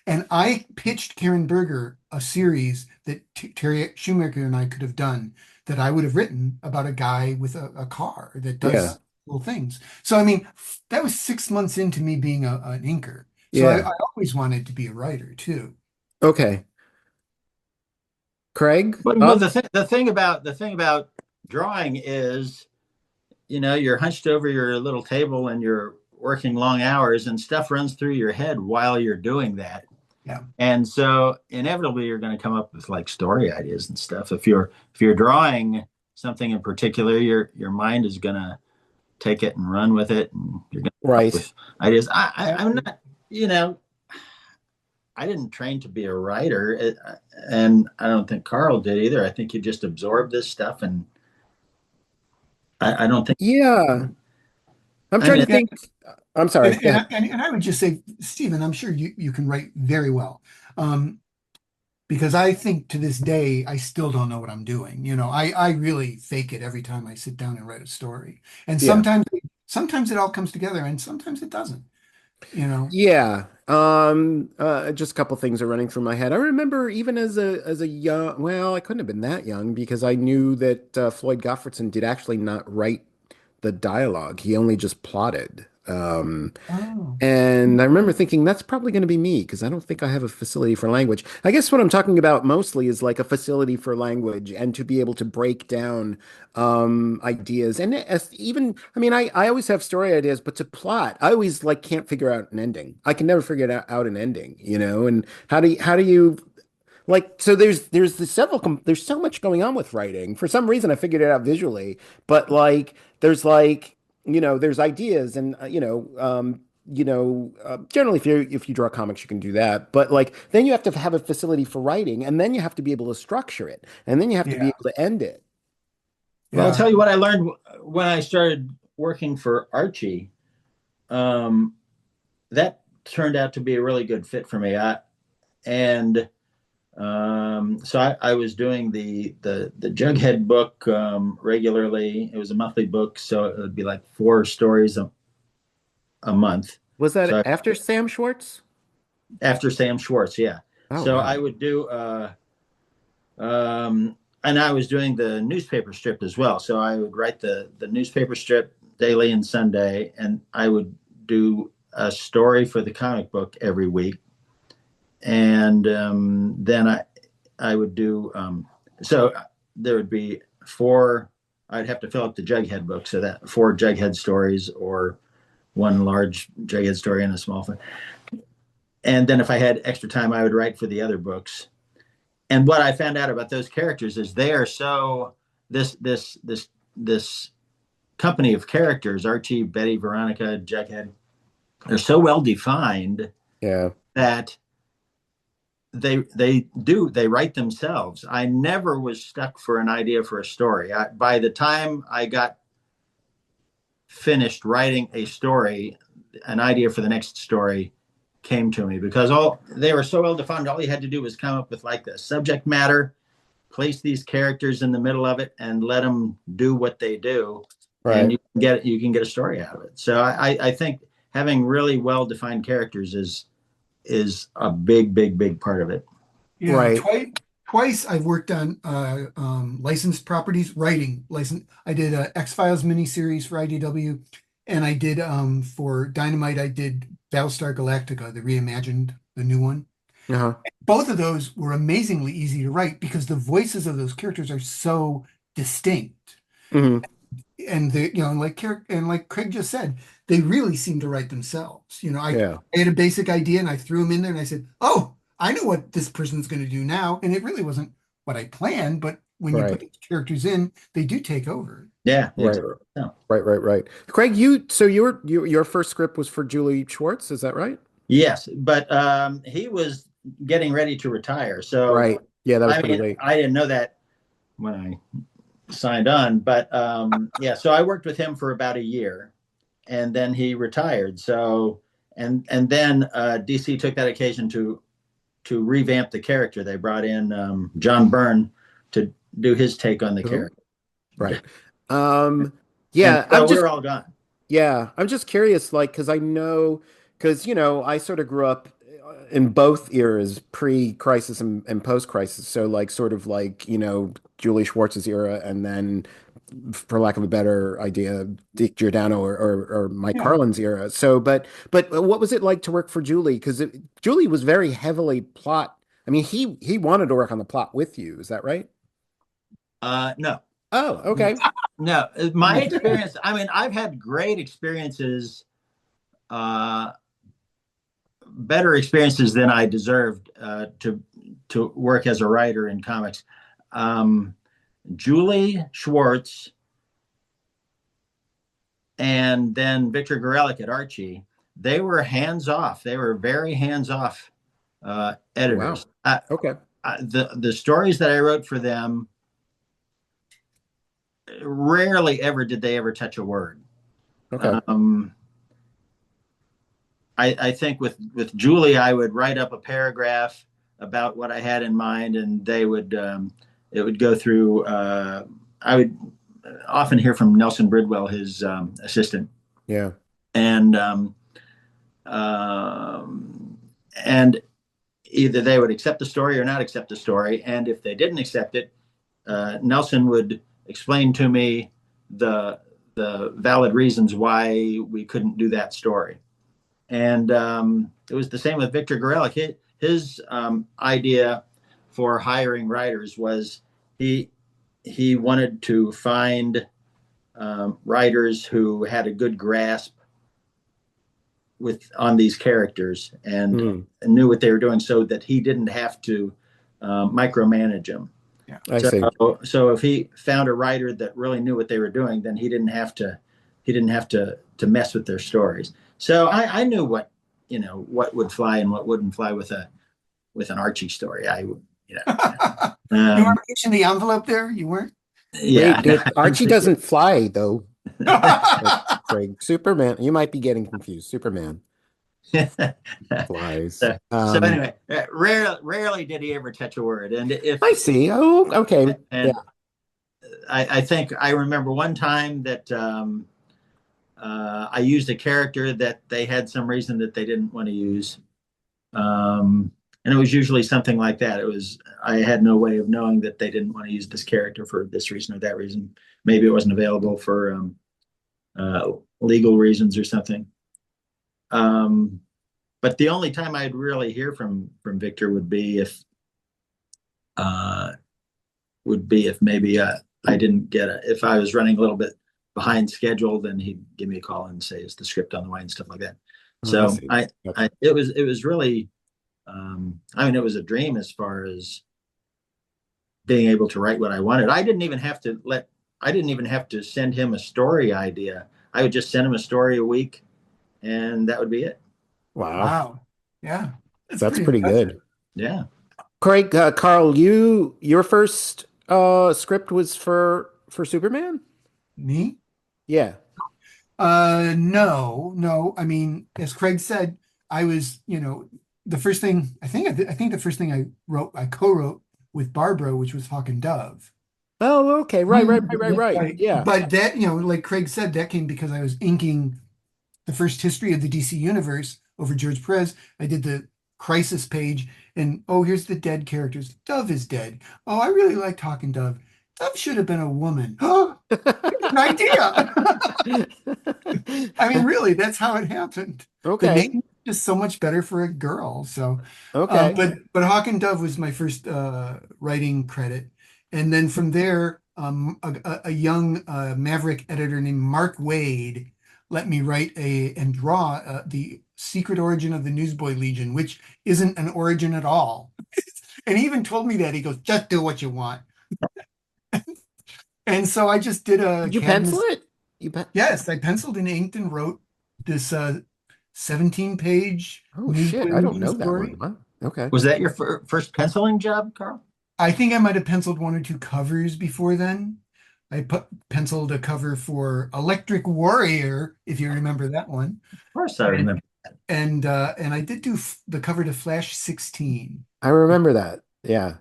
And I pitched Karen Berger a series that Terry Shoemaker and I could have done that I would have written about a guy with a car that Yeah. does cool things. So, I mean, that was 6 months into me being an inker. So Yeah. I always wanted to be a writer too. Okay. Craig, But thoughts? the thing about drawing is, you're hunched over your little table and you're working long hours and stuff runs through your head while you're doing that. Yeah. And so inevitably you're going to come up with like story ideas and stuff. If you're drawing something in particular, your mind is going to take it and run with it, and you're going to come up Right. with ideas. I'm not, I didn't train to be a writer, and I don't think Carl did either. I think you just absorb this stuff, and I don't think. Yeah. I'm I trying to mean, Yeah. think. I'm sorry. And, Go and, ahead. I- and I would just say, Stephen, I'm sure you can write very well. Um, because I think to this day, I still don't know what I'm doing. I really fake it every time I sit down and write a story. And Yeah. sometimes it all comes together and sometimes it doesn't, you know. Yeah. Just a couple things are running through my head. I remember even as a young, well, I couldn't have been that young because I knew that Floyd Gottfredson did actually not write the dialogue. He only just plotted. Oh, And I remember thinking that's probably going to be me because I don't think I have a facility for language. I guess what I'm talking about mostly is like a facility for language and to be able to break down ideas. And even, I mean, I always have story ideas, but to plot, I always like can't figure out an ending. I can never figure out an ending, And how do you like, so there's the there's so much going on with writing. For some reason, I figured it out visually, but like, there's ideas and, generally if you draw comics, you can do that. But like, then you have to have a facility for writing, and then you have to be able to structure it, and then you have to be yeah, able to end it. well, I'll yeah, tell you what I learned when I started working for Archie. Um, that turned out to be a really good fit for me. And so I was doing the Jughead book regularly. It was a monthly book, so it would be like 4 stories a month. Was that So after Sam Schwartz? after Sam Schwartz, yeah. Oh, So wow. I would do, and I was doing the newspaper strip as well. So I would write the newspaper strip daily and Sunday, and I would do a story for the comic book every week, and then I would do so there would be 4. I'd have to fill up the Jughead book, so that 4 Jughead stories or one large Jughead story and a small thing. And then if I had extra time, I would write for the other books. And what I found out about those characters is they are so this company of characters, Archie, Betty, Veronica, Jughead, they're so well defined Yeah. that they write themselves. I never was stuck for an idea for a story. By the time I got finished writing a story, an idea for the next story came to me because they were so well defined. All you had to do was come up with like the subject matter, place these characters in the middle of it, and let them do what they do, and Right. you can get a story out of it. So I think having really well defined characters is a big part of it. yeah. Right. Twice I've worked on licensed properties, writing license. I did a X-Files miniseries for IDW, and I did for Dynamite. I did Battlestar Galactica, the reimagined, the new one. Uh-huh. Both of those were amazingly easy to write because the voices of those characters are so distinct. Hmm. And like Craig just said, they really seem to write themselves. Yeah. I had a basic idea and I threw them in there and I said, "Oh, I know what this person's going to do now." And it really wasn't what I planned, but when you put Right. these characters in, they do take over. Yeah, Right. exactly. No. Right. Craig, your first script was for Julie Schwartz, is that right? Yes, but he was getting ready to retire. So Right. Yeah, that was I pretty mean, late. I didn't know that when I signed on, but yeah. So I worked with him for about a year, and then he retired. So and then DC took that occasion to revamp the character. They brought in John Byrne to do his take on the Who? character. Right. And Yeah, so we're all gone. yeah, I'm just curious, like, because I know, because, I sort of grew up in both eras, pre-crisis and post-crisis. So, like, sort of like, Julie Schwartz's era, and then, for lack of a better idea, Dick Giordano or Mike Yeah. Carlin's era. So, but what was it like to work for Julie? Because Julie was very heavily plot. I mean, he wanted to work on the plot with you. Is that right? No, Oh, okay. no. My experience, I mean, I've had great experiences, uh, better experiences than I deserved to work as a writer in comics. Um, Julie Schwartz and then Victor Gorelick at Archie, they were hands off. They were very hands off Wow. editors. Okay. The stories that I wrote for them, rarely ever did they ever touch a word. Okay. I think with Julie, I would write up a paragraph about what I had in mind, and they would it would go through. I would often hear from Nelson Bridwell, his assistant, Yeah. and um, and either they would accept the story or not accept the story, and if they didn't accept it, Nelson would explain to me the valid reasons why we couldn't do that story. And it was the same with Victor Gorelick. His idea for hiring writers was he wanted to find writers who had a good grasp on these characters and knew what they were doing, so that he didn't have to micromanage them. Yeah. I see. So if he found a writer that really knew what they were doing, then he didn't have to mess with their stories. So I knew what would fly and what wouldn't fly with an Archie story. You weren't pushing the envelope there? You weren't? Yeah. Wait, Archie doesn't fly though. Craig, Superman. You might be getting confused. Superman flies. So anyway, rarely did he ever touch a word. And if I see. Oh, okay. and Yeah. I think I remember one time that I used a character that they had some reason that they didn't want to use. And it was usually something like that. I had no way of knowing that they didn't want to use this character for this reason or that reason. Maybe it wasn't available for legal reasons or something. But the only time I'd really hear from Victor would be if maybe I didn't get it. If I was running a little bit behind schedule, then he'd give me a call and say, "Is the script on the way?" and stuff like that. So it was really, I mean, it was a dream as far as being able to write what I wanted. I didn't even have to send him a story idea. I would just send him a story a week, and that would be it. Wow. Yeah. That's pretty good. Yeah. Craig, Carl, your first script was for Superman? Me? Yeah. No. I mean, as Craig said, I was, the first thing I think the first thing I co-wrote with Barbara, which was Hawk and Dove. Oh, okay. Right. Yeah. But that, like Craig said, that came because I was inking the first history of the DC universe over George Perez. I did the Crisis page, and here's the dead characters. Dove is dead. Oh, I really liked Hawk and Dove. Dove should have been a woman. Oh, an idea. I mean, really, that's how it happened. Okay. The name is just so much better for a girl. So, okay. But Hawk and Dove was my first writing credit, and then from there, a young maverick editor named Mark Wade let me write and draw the Secret Origin of the Newsboy Legion, which isn't an origin at all. And he even told me that. He goes, "Just do what you want." And so I just did Did you pencil it? Yes, I penciled and inked and wrote this 17-page shit, I don't know story. That one. Huh? Okay. Was that your first penciling job, Carl? I think I might have penciled one or two covers before then. I penciled a cover for Electric Warrior, if you remember that one. Of course I remember that. And I did do the cover to Flash 16. I remember that. Yeah.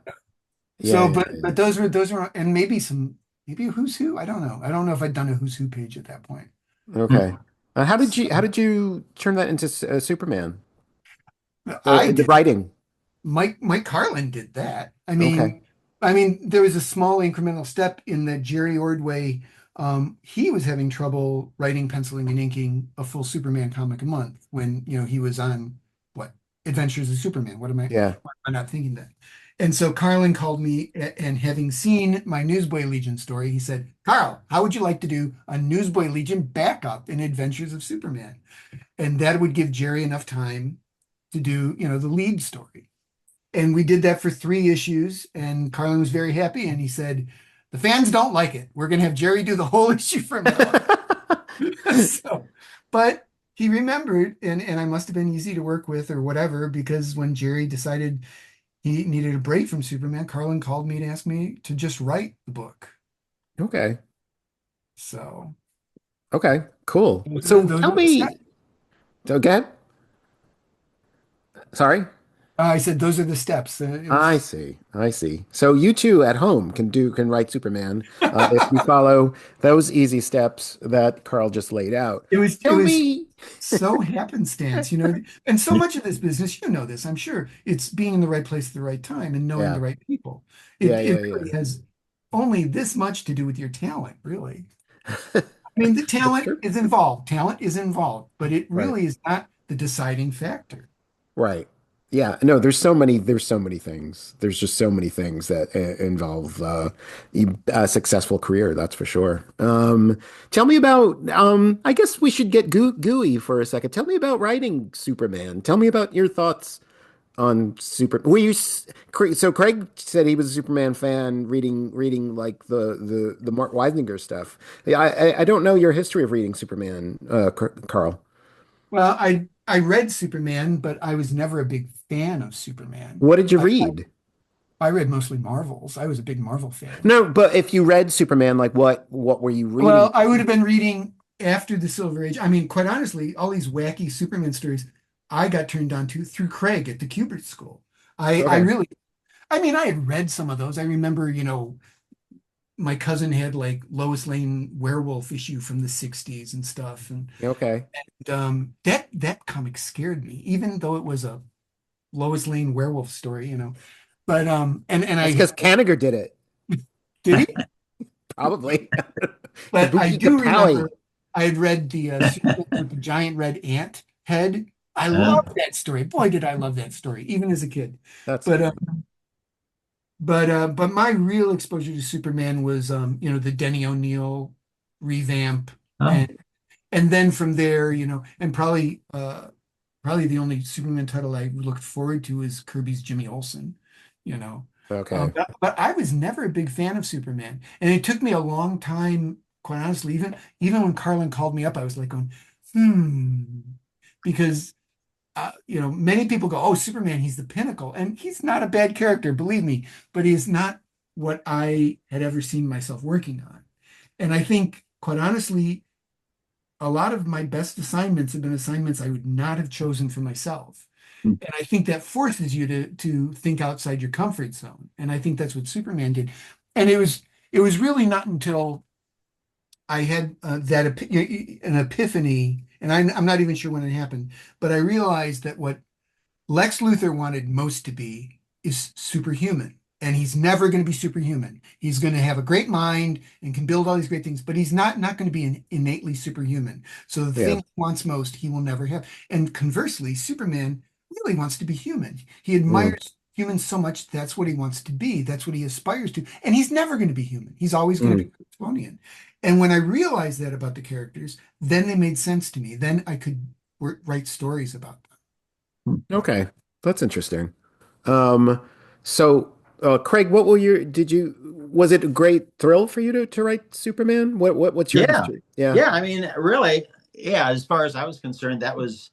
So, but those were, and maybe some, maybe a who's who. I don't know. I don't know if I'd done a who's who page at that point. Okay. How So did you turn that into Superman? I The did. writing. Mike Carlin did that. Okay. I mean, there was a small incremental step in that Jerry Ordway, he was having trouble writing, penciling, and inking a full Superman comic a month when, he was on what Adventures of Superman. Yeah. Why am I not thinking that? And so Carlin called me and having seen my Newsboy Legion story, he said, Carl, how would you like to do a Newsboy Legion backup in Adventures of Superman? And that would give Jerry enough time to do, the lead story. And we did that for 3 issues, and Carlin was very happy. And he said, "The fans don't like it. We're going to have Jerry do the whole issue from now on." So, but he remembered, and I must have been easy to work with or whatever, because when Jerry decided he needed a break from Superman, Carlin called me to ask me to just write the book. Okay. So, Okay. Cool. So those tell are the me. steps. Okay. Sorry. I said those are the steps. It I was see. I see. So you too at home can write Superman if you follow those easy steps that Carl just laid out. it Tell was me. so happenstance, and so much of this business, this, I'm sure it's being in the right place at the right time and knowing the Yeah. right people. Yeah. It Yeah. Yeah. really has only this much to do with your talent, really. I mean, the That's talent true. is involved. Talent is involved, but it Right. really is not the deciding factor. Right. Yeah. No, there's so many things. There's just so many things that involve a successful career, that's for sure. Tell me about I guess we should get gooey for a second. Tell me about writing Superman. Tell me about your thoughts on so Craig said he was a Superman fan reading like the Mark Weisinger stuff. Yeah, I don't know your history of reading Superman, Carl. Well, I read Superman, but I was never a big fan of Superman. What did you I, read? I read mostly Marvels. I was a big Marvel fan. No, but if you read Superman, like what were you reading? Well, I would have been reading after the Silver Age. I mean, quite honestly, all these wacky Superman stories I got turned on to through Craig at the Kubert School. I Okay. really, I mean, I had read some of those. I remember, my cousin had like Lois Lane werewolf issue from the 60s and stuff. And Okay. that comic scared me, even though it was a Lois Lane werewolf story, But and That's I because Kanigher did it, did he? probably. But I Kabuki do Kapowie. remember I had read the Superman with the giant red ant head. I Uh, love that story. Boy, did I love that story, even as a kid. That's But funny. but my real exposure to Superman was the Denny O'Neil revamp, oh, and then from there, and probably the only Superman title I looked forward to is Kirby's Jimmy Olsen, you know. Okay. But I was never a big fan of Superman, and it took me a long time, quite honestly. Even when Carlin called me up, I was like going, because many people go, "Oh, Superman, he's the pinnacle," and he's not a bad character, believe me, but he is not what I had ever seen myself working on. And I think, quite honestly, a lot of my best assignments have been assignments I would not have chosen for myself. And I think that forces you to think outside your comfort zone. And I think that's what Superman did. And it was really not until I had an epiphany, and I'm not even sure when it happened, but I realized that what Lex Luthor wanted most to be is superhuman. And he's never going to be superhuman. He's going to have a great mind and can build all these great things, but he's not going to be innately superhuman. So the thing Yeah. he wants most, he will never have. And conversely, Superman really wants to be human. He Mm, admires humans so much. That's what he wants to be. That's what he aspires to. And he's never going to be human. He's always going to mm. be Kryptonian. And when I realized that about the characters, then they made sense to me. Then I could write stories about Okay. That's interesting. Um, so Craig, what will your did you was it a great thrill for you to write Superman? What's your yeah, history? Yeah. yeah. I mean, really, yeah. As far as I was concerned, that was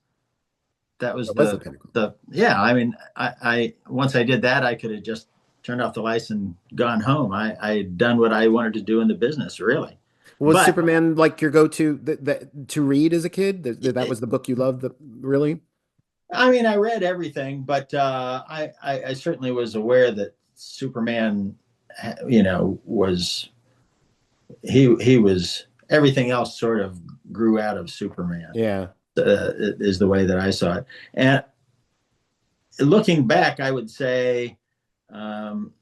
That was the pinnacle. the yeah. I mean, I once I did that, I could have just turned off the lights and gone home. I had done what I wanted to do in the business, really. Was But Superman like your go-to to read as a kid? That was the book you loved, really? I mean, I read everything, but I certainly was aware that Superman, was he was everything else sort of grew out of Superman. Yeah. Is the way that I saw it. And looking back, I would say um,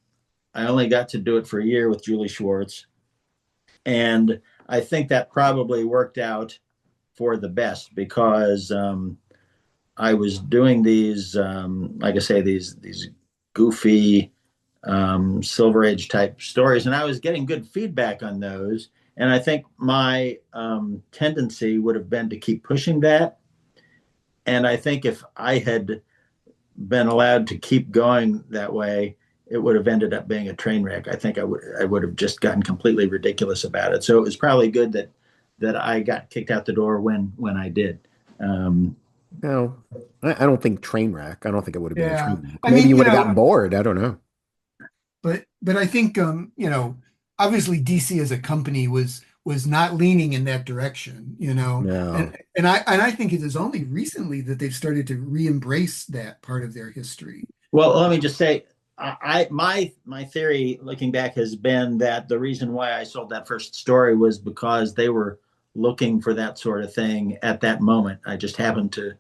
I only got to do it for a year with Julie Schwartz, and I think that probably worked out for the best because I was doing these, like I say, these goofy Silver Age type stories, and I was getting good feedback on those. And I think my tendency would have been to keep pushing that. And I think if I had been allowed to keep going that way, it would have ended up being a train wreck. I think I would have just gotten completely ridiculous about it. So it was probably good that I got kicked out the door when I did. Um, No, I don't think train wreck. I don't think it would have been a Yeah. train wreck. I Maybe mean, you would have gotten bored. I don't know. but I think obviously DC as a company was not leaning in that direction, No. and I think it is only recently that they've started to re-embrace that part of their history. well, let me just say, my theory looking back has been that the reason why I sold that first story was because they were looking for that sort of thing at that moment. I just happened to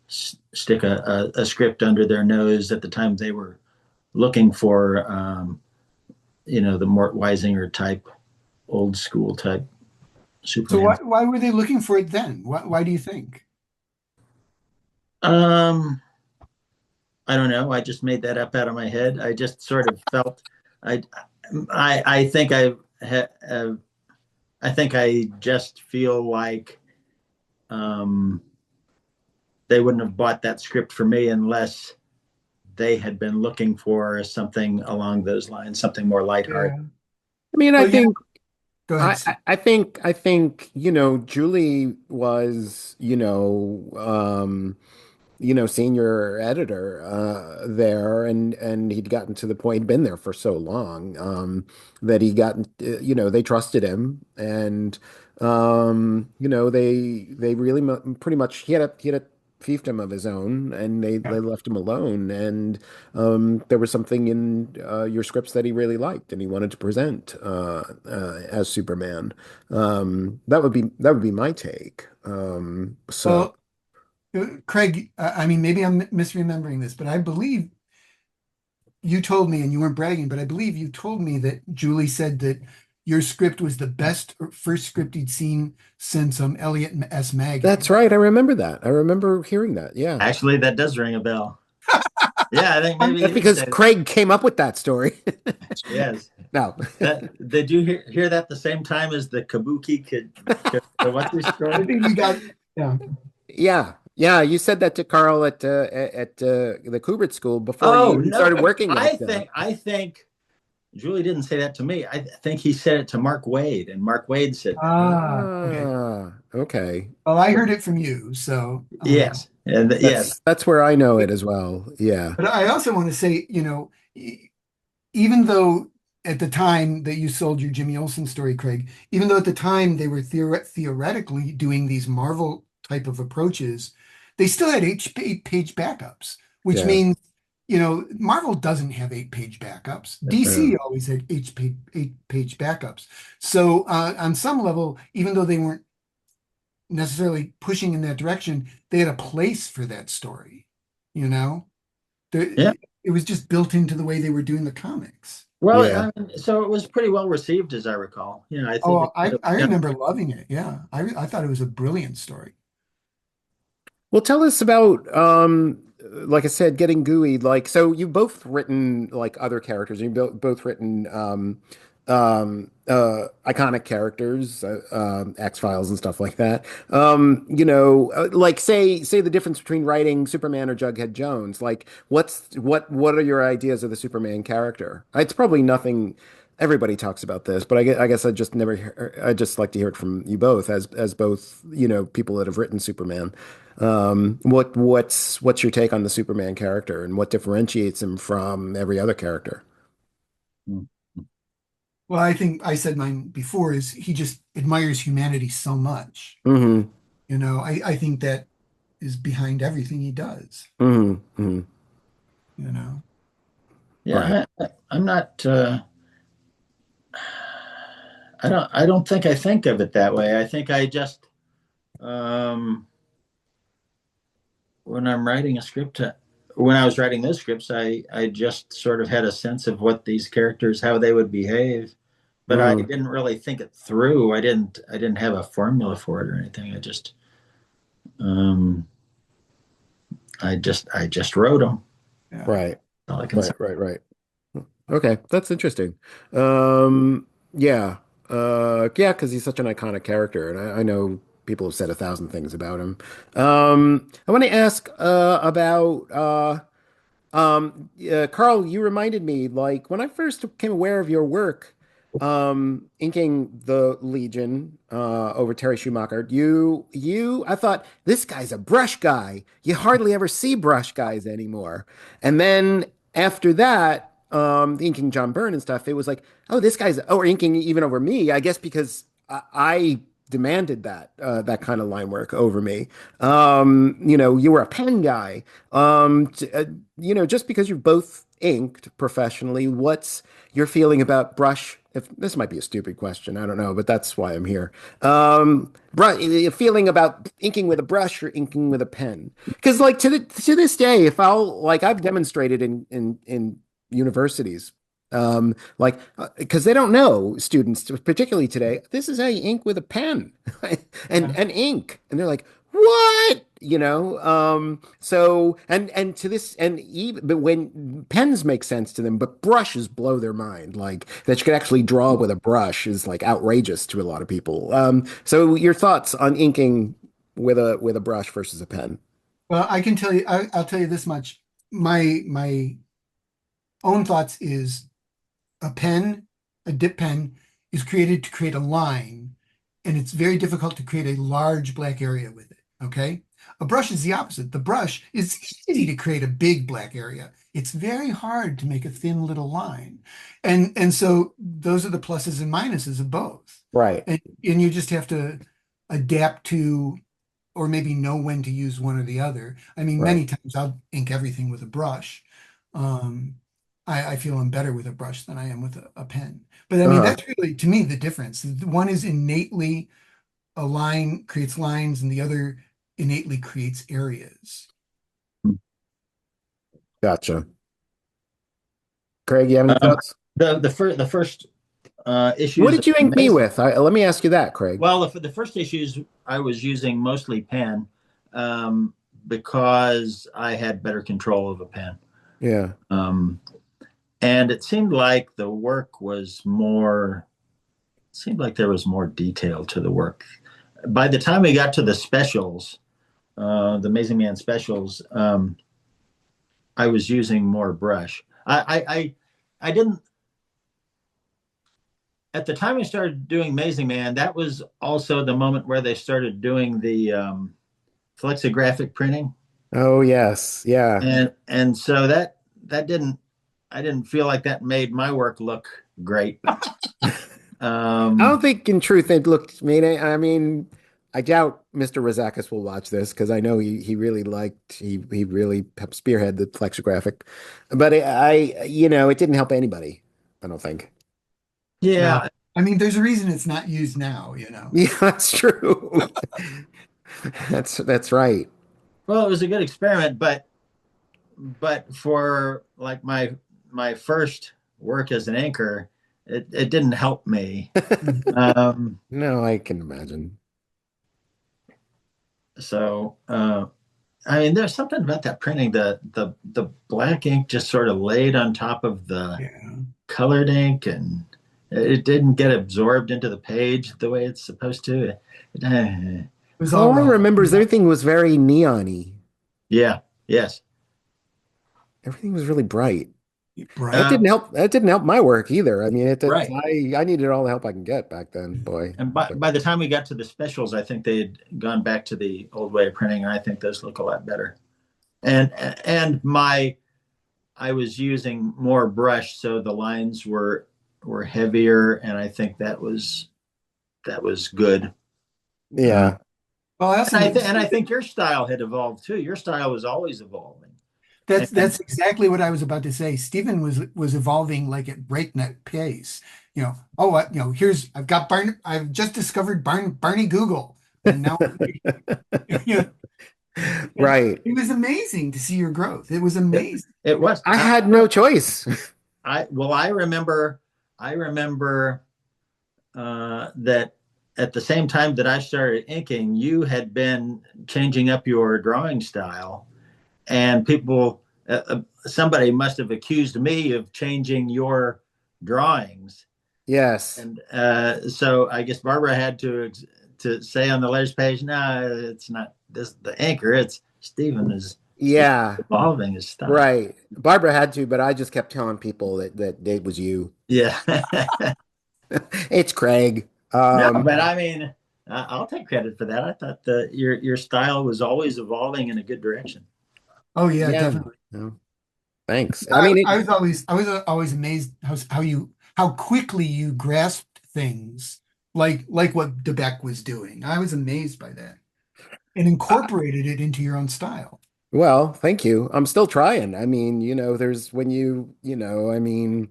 stick a script under their nose at the time they were looking for, the Mort Weisinger type, old school type So Superman. why were they looking for it then? Why do you think? Um, I don't know. I just made that up out of my head. I just sort of felt I I think I think I just feel like um, they wouldn't have bought that script for me unless they had been looking for something along those lines, something more lighthearted. Yeah. I mean, I Well, think go ahead, I, Steve. I think, Julie was, senior editor there, and he'd gotten to the point, he'd been there for so long that he got, they trusted him, and they really pretty much he had a fiefdom of his own, and they left him alone, and there was something in your scripts that he really liked, and he wanted to present as Superman. That would be my take. So. Well, Craig, I mean, maybe I'm misremembering this, but I believe you told me, and you weren't bragging, but I believe you told me that Julie said that your script was the best first script he'd seen since Elliot S. That's Maggie. right. I remember that. I remember hearing that. Yeah. Actually, that does ring a bell. Yeah, I think maybe That's he did because say that. Craig came up with that story. Yes. No. Did you hear that the same time as the Kabuki kid what's his I story? think we got, yeah. Yeah. Yeah. You said that to Carl at the Kubert School before you Oh even no, started working I at the. think I think Julie didn't say that to me. I think he said it to Mark Wade, and Mark Wade said that. Okay. Okay. Well, I heard it from you, so Yes, and yes, That's where I know it as well. Yeah. but I also want to say, even though at the time that you sold your Jimmy Olsen story, Craig, even though at the time they were theoretically doing these Marvel type of approaches, they still had eight-page backups, which Yeah. means, Marvel doesn't have eight-page backups. Yeah. DC always had eight-page backups. So on some level, even though they weren't necessarily pushing in that direction, they had a place for that story, you know? yeah. It was just built into the way they were doing the comics. Well, Yeah. I mean, so it was pretty well received, as I recall. I think Oh, I remember loving it. Yeah. I thought it was a brilliant story. Well, tell us about, like I said, getting gooey. Like, so you've both written like other characters. You've both written iconic characters, X-Files and stuff like that. Like say the difference between writing Superman or Jughead Jones. Like, what are your ideas of the Superman character? It's probably nothing. Everybody talks about this, but I guess I just never. I just like to hear it from you both, as both people that have written Superman. What's your take on the Superman character, and what differentiates him from every other character? Well, I think I said mine before is he just admires humanity so much. Hmm. I think that is behind everything he does, Hmm. Hmm. you know. Right. I'm not. I don't think I think of it that way. I think I just um, when I'm writing a script, when I was writing those scripts, I just sort of had a sense of what these characters, how they would behave, but I Mm, didn't really think it through. I didn't have a formula for it or anything. Um, I just wrote them. Yeah. right, All I can say. right. Okay, that's interesting. Yeah, yeah, because he's such an iconic character, and I know people have said 1,000 things about him. I want to ask about Carl, you reminded me, like when I first became aware of your work, inking the Legion over Terry Schumacher, I thought this guy's a brush guy. You hardly ever see brush guys anymore. And then after that, inking John Byrne and stuff, it was like, oh, this guy's, or inking even over me, I guess because I demanded that kind of line work over me. You were a pen guy. Just because you've both inked professionally, what's your feeling about brush? If this might be a stupid question, I don't know, but that's why I'm here. Feeling about inking with a brush or inking with a pen? Because like to this day, if I've demonstrated in universities, because they don't know students, particularly today, this is how you ink with a pen and ink, and they're like, what? So and to this and even but when pens make sense to them, but brushes blow their mind. Like that you could actually draw with a brush is like outrageous to a lot of people. So your thoughts on inking with a brush versus a pen? Well, I can tell you, I'll tell you this much. My own thoughts is a pen, a dip pen, is created to create a line, and it's very difficult to create a large black area with it. Okay. A brush is the opposite. The brush is easy to create a big black area. It's very hard to make a thin little line. And so those are the pluses and minuses of both. Right. And you just have to adapt to or maybe know when to use one or the other. I mean, Right. many times I'll ink everything with a brush. Um, I feel I'm better with a brush than I am with a pen. But I mean, Uh-huh. that's really, to me, the difference. One is innately a line creates lines, and the other innately creates areas. Gotcha. Craig, you have any Um, thoughts? the first What issues of did you ink me Amazing. with? Let me ask you that, Craig. Well, the first issues I was using mostly pen um, because I had better control of a pen. Yeah. Um, and it seemed like the work was more, seemed like there was more detail to the work. By the time we got to the specials, the Amazing Man specials, I was using more brush. I didn't, at the time I started doing Amazing Man, that was also the moment where they started doing the flexographic printing. Oh, yes. Yeah. And so that didn't, I didn't feel like that made my work look great. I Um, don't think in truth it looked mean. I mean, I doubt Mr. Razakis will watch this because I know he really he really helped spearhead the flexographic, but it didn't help anybody. I don't think. No, yeah, I mean, there's a reason it's not used now. Yeah, that's true. That's right. well, it was a good experiment, but for like my first work as an anchor, it didn't help me. Um, No, I can imagine. so I mean, there's something about that printing. The black ink just sort of laid on top of the Yeah. colored ink, and it didn't get absorbed into the page the way it's supposed to. It was all All I raw. remember is everything was very neon-y. Yeah, yes. Everything was really bright. That Bright. Uh, didn't help. That didn't help my work either. I mean, right. I needed all the help I can get back then, boy. And by the time we got to the specials, I think they had gone back to the old way of printing, and I think those look a lot better. And and my I was using more brush, so the lines were heavier, and I think that was good. Uh, Yeah. Well, I also noticed and I think your style had evolved too. Your style was always evolving, that's and exactly what I was about to say. Stephen was evolving like at breakneck pace. I've just discovered Barney Google, and now, you know, and Right. it was amazing to see your growth. It was amazing. It was. I had no choice. I remember that at the same time that I started inking, you had been changing up your drawing style, and somebody must have accused me of changing your drawings, Yes. and so I guess Barbara had to say on the letters page, "No, it's not this the anchor. It's Stephen is Yeah. evolving his style." Right. Barbara had to, but I just kept telling people that it was you. Yeah. It's Craig. No, but I mean, I'll take credit for that. I thought your style was always evolving in a good direction. Oh yeah, Yeah. definitely. No, thanks. I I, mean, I was always amazed how quickly you grasped things like what DeBeck was doing. I was amazed by that and incorporated it into your own style. well, thank you. I'm still trying. I mean, there's when I mean,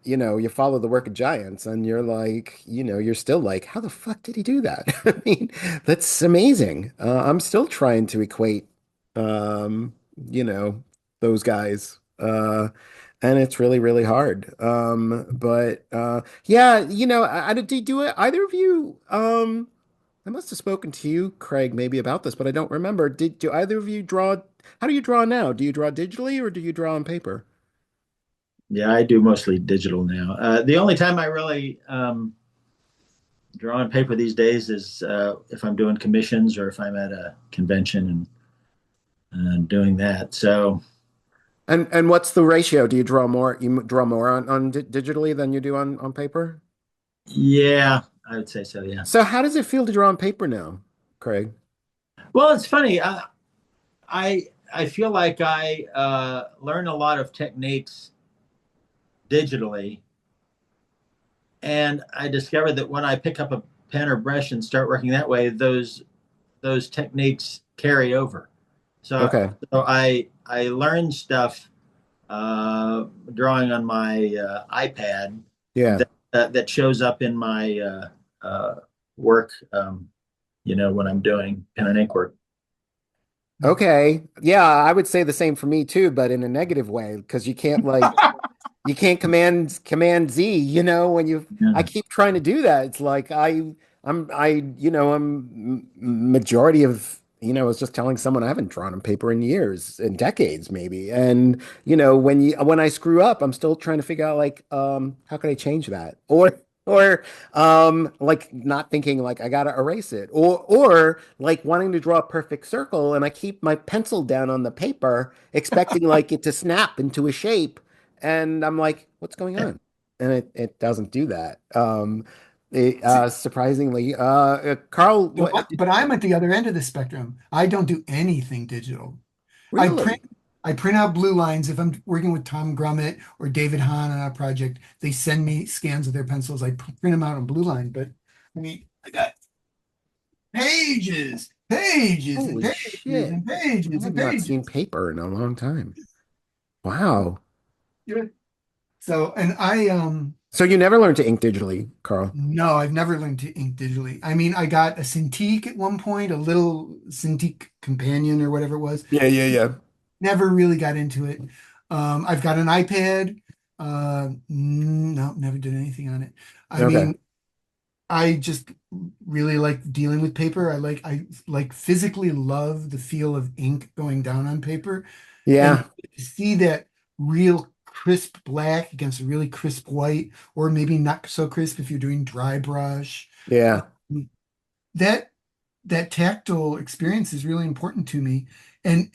you follow the work of giants and you're like, you're still like, how the fuck did he do that? I mean, that's amazing. I'm still trying to equate, um, you know, those guys. And it's really, really hard. But yeah, do it, either of you, I must have spoken to you, Craig, maybe about this, but I don't remember. Do either of you draw? How do you draw now? Do you draw digitally or do you draw on paper? Yeah, I do mostly digital now. The only time I really draw on paper these days is if I'm doing commissions or if I'm at a convention and doing that. So And what's the ratio? Do you draw more? You draw more on digitally than you do on paper? yeah, I would say so. Yeah. So how does it feel to draw on paper now, Craig? Well, it's funny. I feel like I learn a lot of techniques digitally, and I discovered that when I pick up a pen or brush and start working that way, those techniques carry over. So, Okay. so I learned stuff drawing on my iPad Yeah. that shows up in my work. When I'm doing pen and ink work. Okay. Yeah, I would say the same for me too, but in a negative way, because you can't command Z, when I Yeah. keep trying to do that. It's like majority of, I was just telling someone I haven't drawn on paper in years, in decades maybe. And, when I screw up, I'm still trying to figure out like, how can I change that? Or like not thinking like I gotta erase it, or like wanting to draw a perfect circle and I keep my pencil down on the paper expecting like it to snap into a shape, and I'm like, what's going on? And it doesn't do that. Surprisingly, Carl, But I'm at the other end of the spectrum. I don't do anything digital. I print really? I print out blue lines if I'm working with Tom Grummett or David Hahn on a project. They send me scans of their pencils. I print them out on blue line. But I mean, I got pages, pages, and Holy pages, shit. and pages, I've and not seen pages. paper in a long time. Wow. Yeah. So, and So you never learned to ink digitally, Carl? no, I've never learned to ink digitally. I mean, I got a Cintiq at one point, a little Cintiq companion or whatever it was. Yeah, yeah, yeah. Never really got into it. I've got an iPad. No, never did anything on it. I Okay. mean, I just really like dealing with paper. I physically love the feel of ink going down on paper and Yeah. to see that real crisp black against a really crisp white, or maybe not so crisp if you're doing dry brush. Yeah. Um, that that tactile experience is really important to me. And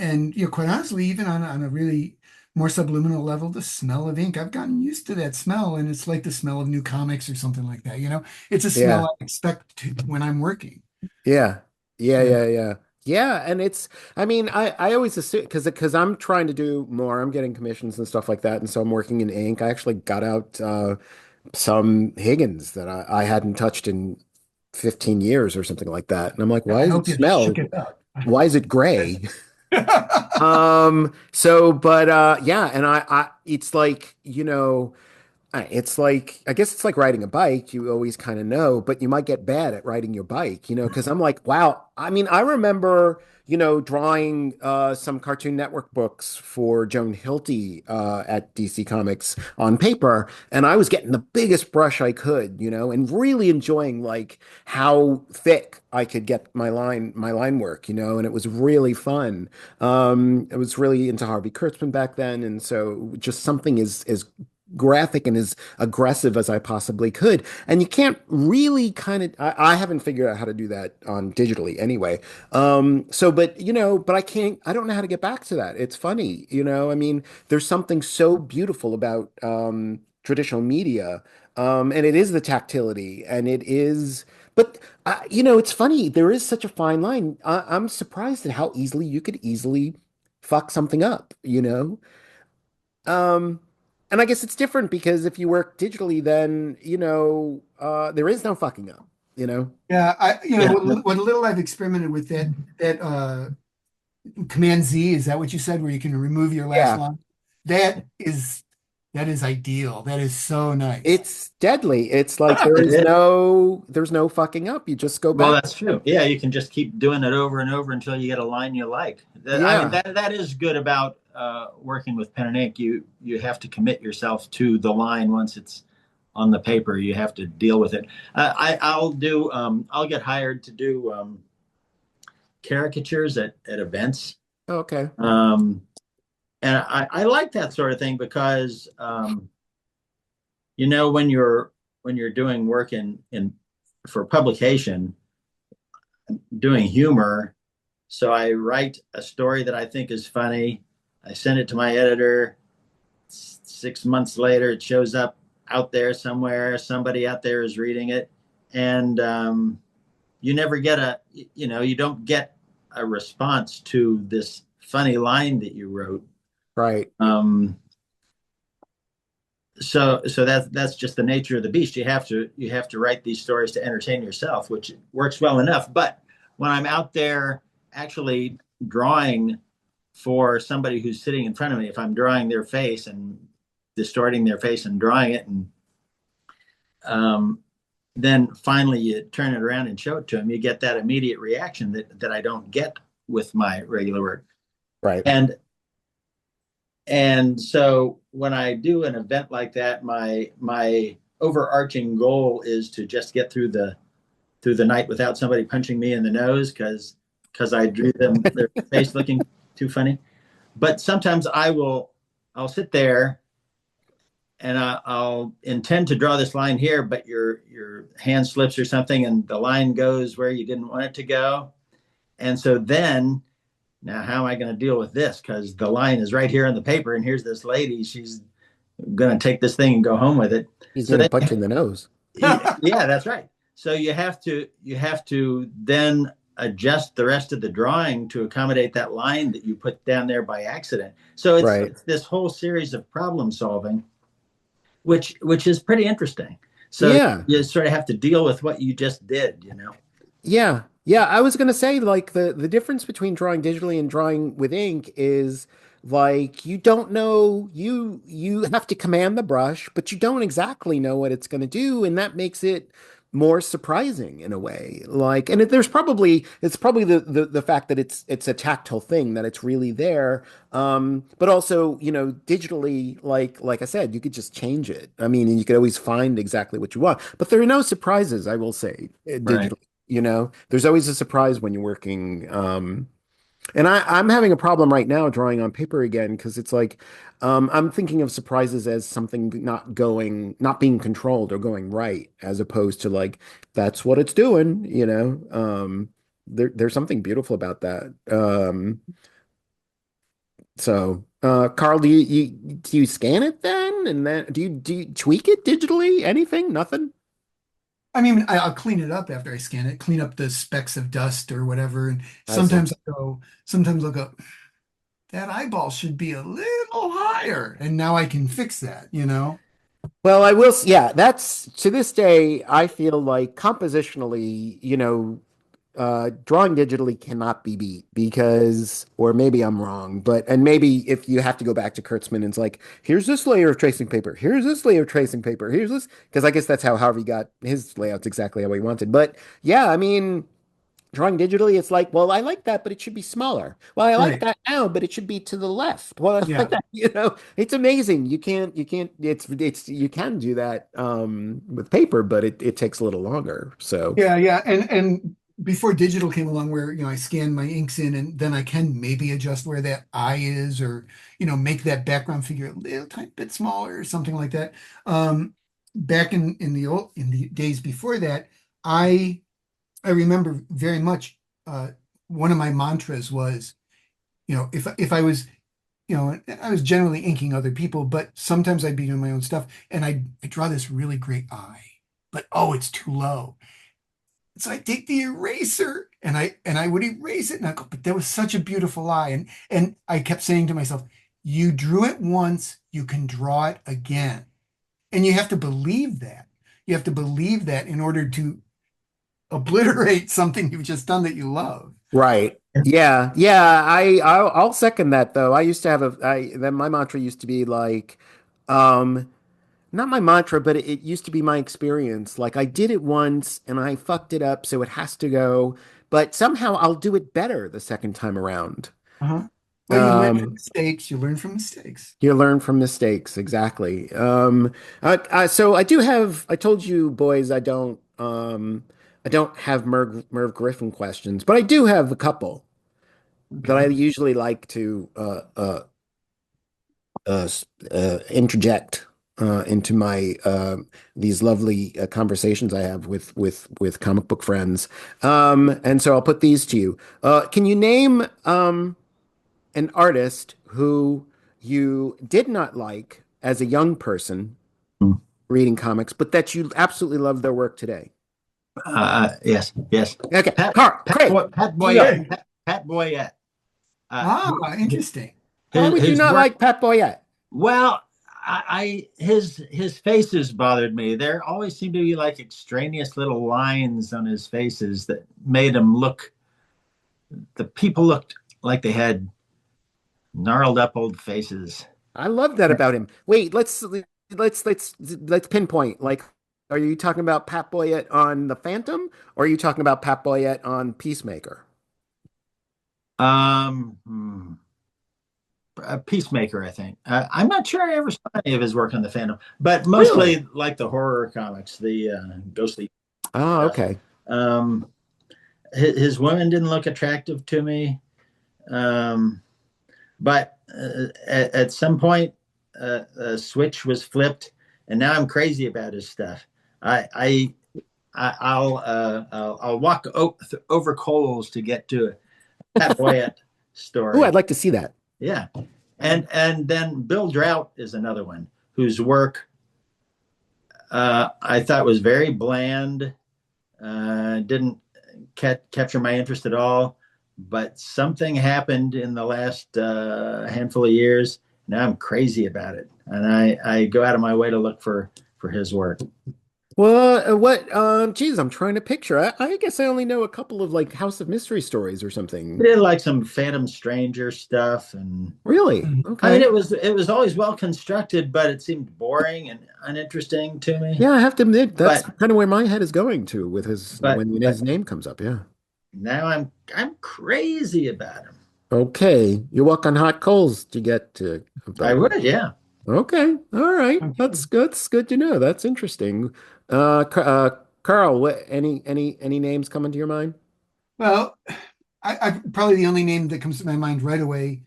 quite honestly, even on a really more subliminal level, the smell of ink, I've gotten used to that smell, and it's like the smell of new comics or something like that. It's a smell Yeah. I expect when I'm working. Yeah. Yeah, Yeah. yeah, yeah. Yeah, and I mean, I always assume because I'm trying to do more, I'm getting commissions and stuff like that, and so I'm working in ink. I actually got out some Higgins that I hadn't touched in 15 years or something like that. And I'm like, why I does it hope you shook smell? it up. Why is it gray? Yeah. So but yeah, and I it's like, It's like, I guess it's like riding a bike. You always kind of know, but you might get bad at riding your bike, because I'm like, wow. I mean, I remember, drawing some Cartoon Network books for Joan Hilty at DC Comics on paper, and I was getting the biggest brush I could, and really enjoying like how thick I could get my line work, and it was really fun. I was really into Harvey Kurtzman back then, and so just something as graphic and as aggressive as I possibly could. And you can't really I haven't figured out how to do that on digitally anyway. But I don't know how to get back to that. It's funny, I mean, there's something so beautiful about traditional media. And it is the tactility and it is, but it's funny. There is such a fine line. I'm surprised at how easily you could easily fuck something up. Um, and I guess it's different because if you work digitally, then, there is no fucking up. Yeah, Yeah. what little I've experimented with that Command Z, is that what you said, where you can remove your last Yeah, line? That is that is ideal. That is so nice. it's deadly. It's like there It is is. there's no fucking up. You just go Well, back. that's true. Yeah, you can just keep doing it over and over until you get a line you like. I mean, Yeah, that is good about working with pen and ink. You have to commit yourself to the line once it's on the paper. You have to deal with it. I'll get hired to do caricatures at events. okay. Um, and I like that sort of thing because when you're doing work in for publication, doing humor. So I write a story that I think is funny. I send it to my editor. 6 months later, it shows up out there somewhere. Somebody out there is reading it, and you never get you don't get a response to this funny line that you wrote. Right. So that's just the nature of the beast. You have to write these stories to entertain yourself, which works well enough. But when I'm out there actually drawing for somebody who's sitting in front of me, if I'm drawing their face and distorting their face and drawing it, and um, then finally you turn it around and show it to them, you get that immediate reaction that I don't get with my regular work. Right. And so when I do an event like that, my overarching goal is to just get through the night without somebody punching me in the nose because I drew them their face looking too funny. But sometimes I'll sit there and I'll intend to draw this line here, but your hand slips or something, and the line goes where you didn't want it to go. And so then now, how am I going to deal with this? Because the line is right here on the paper, and here's this lady. She's going to take this thing and go home with it. He's So gonna then, punch you in the nose. yeah, that's right. So you have to then adjust the rest of the drawing to accommodate that line that you put down there by accident. So it's, Right. it's this whole series of problem solving, which is pretty interesting. So Yeah. you sort of have to deal with what you just did. Yeah. Yeah, I was gonna say like the difference between drawing digitally and drawing with ink is like you don't know you have to command the brush, but you don't exactly know what it's gonna do, and that makes it more surprising in a way. Like, and it's probably the fact that it's a tactile thing that it's really there. But also, digitally, like I said, you could just change it. I mean, and you could always find exactly what you want. But there are no surprises, I will say, Right. digitally. There's always a surprise when you're working. And I'm having a problem right now drawing on paper again because it's like I'm thinking of surprises as something not being controlled or going right, as opposed to like that's what it's doing. There's something beautiful about that. Carl, do you scan it then, and then do you tweak it digitally? Anything? Nothing? I mean, I'll clean it up after I scan it, clean up the specks of dust or whatever. And I see. sometimes I'll go, that eyeball should be a little higher. And now I can fix that? Well, I will, yeah, that's to this day, I feel like compositionally, drawing digitally cannot be beat because, or maybe I'm wrong, but, and maybe if you have to go back to Kurtzman and it's like, here's this layer of tracing paper, here's this layer of tracing paper, here's this, because I guess that's how Harvey got his layouts exactly how he wanted. But yeah, I mean, drawing digitally, it's like, well, I like that, but it should be smaller. Well, I like Right. that now, but it should be to the left. Well, I like Yeah. that, it's amazing. You can do that with paper, but it takes a little longer. So, Yeah, yeah. And before digital came along where, I scan my inks in and then I can maybe adjust where that eye is or, make that background figure a little tiny bit smaller or something like that. Back in the days before that, I I remember very much one of my mantras was, if I was, I was generally inking other people, but sometimes I'd be doing my own stuff and I draw this really great eye, but oh, it's too low. So I take the eraser and I would erase it and I go, but that was such a beautiful eye. And I kept saying to myself, you drew it once, you can draw it again. And you have to believe that. You have to believe that in order to obliterate something you've just done that you love. right. Yeah. Yeah. I'll second that though. I used to have then my mantra used to be like, um, not my mantra, but it used to be my experience. Like I did it once and I fucked it up, so it has to go. But somehow I'll do it better the second time around. Uh-huh. Well, you learn from Um, mistakes. You learn from mistakes. you learn from mistakes, exactly. So I do have. I told you, boys, I don't have Merv Griffin questions, but I do have a couple that I Okay. usually like to interject into my these lovely conversations I have with comic book friends. And so I'll put these to you. Can you name an artist who you did not like as a young person reading comics, but that you absolutely love their work today? Yes, yes. Okay, Carl, Craig, Pat go. Boyette. Pat Boyette. Uh, Ah, interesting. Why would you his not work. like Pat Boyette? Well, his faces bothered me. There always seemed to be like extraneous little lines on his faces that made him look. The people looked like they had gnarled up old faces. I love that about him. Wait, let's pinpoint. Like, are you talking about Pat Boyette on The Phantom, or are you talking about Pat Boyette on Peacemaker? Hmm, a Peacemaker, I think. I'm not sure I ever saw any of his work on the Phantom, but Really? mostly like the horror comics, the ghostly Oh, stuff. okay. Um, his women didn't look attractive to me, um, but at some point, a switch was flipped, and now I'm crazy about his stuff. I, I I'll walk over coals to get to Pat Boyette Oh, I'd story. like to see that. Yeah, and then Bill Drought is another one whose work I thought was very bland. Didn't capture my interest at all. But something happened in the last handful of years. Now I'm crazy about it, and I go out of my way to look for his work. Well, geez, I'm trying to picture. I guess I only know a couple of like House of Mystery stories or I something. did like some Phantom Stranger stuff, and Really? Mhm. I mean Okay. it was always well constructed, but it seemed boring and uninteresting to me. Yeah, I have to admit, that's But kind of where my head is going to with his when but his name comes up. Yeah. now I'm crazy about him. Okay. You walk on hot coals to get to I about. would, yeah. Okay. All right. Okay. That's good to know. That's interesting. Carl, any names coming to your mind? Well, I probably the only name that comes to my mind right away,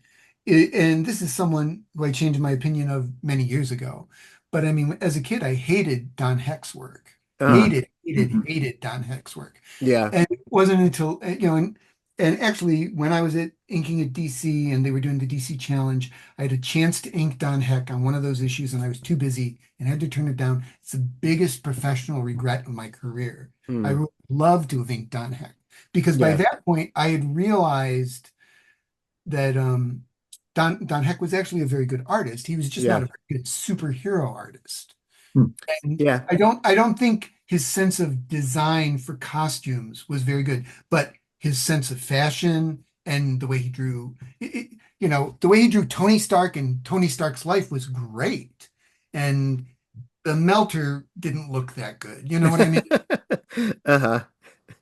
and this is someone who I changed my opinion of many years ago. But I mean, as a kid, I hated Don Heck's work. Uh, Mhm. Hated Don Heck's work. yeah. And it wasn't until, and actually when I was inking at DC and they were doing the DC Challenge, I had a chance to ink Don Heck on one of those issues and I was too busy and had to turn it down. It's the biggest professional regret of my career. I Hmm. would love to have inked Don Heck because by Yeah. that point I had realized that Don Heck was actually a very good artist. He was just not Yeah. a very good superhero artist. Hmm. And Yeah. I don't think his sense of design for costumes was very good, but his sense of fashion and the way he drew, the way he drew Tony Stark and Tony Stark's life was great. And the melter didn't look that good. You know what I mean? Uh-huh.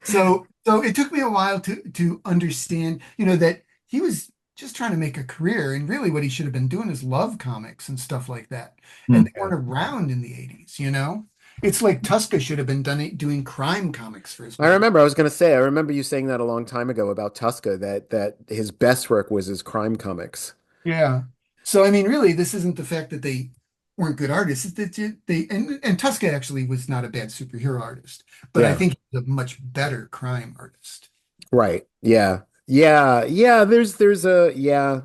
So it took me a while to understand, that he was just trying to make a career, and really what he should have been doing is love comics and stuff like that. Hmm. And they weren't around in the 80s. It's like Tuska should have been doing crime comics for his I whole. remember I was going to say I remember you saying that a long time ago about Tuska that his best work was his crime comics. Yeah. So I mean, really, this isn't the fact that they weren't good artists. It's that and Tuska actually was not a bad superhero artist, but I Yeah. think he's a much better crime artist. Right. Yeah. Yeah. Yeah. There's a yeah.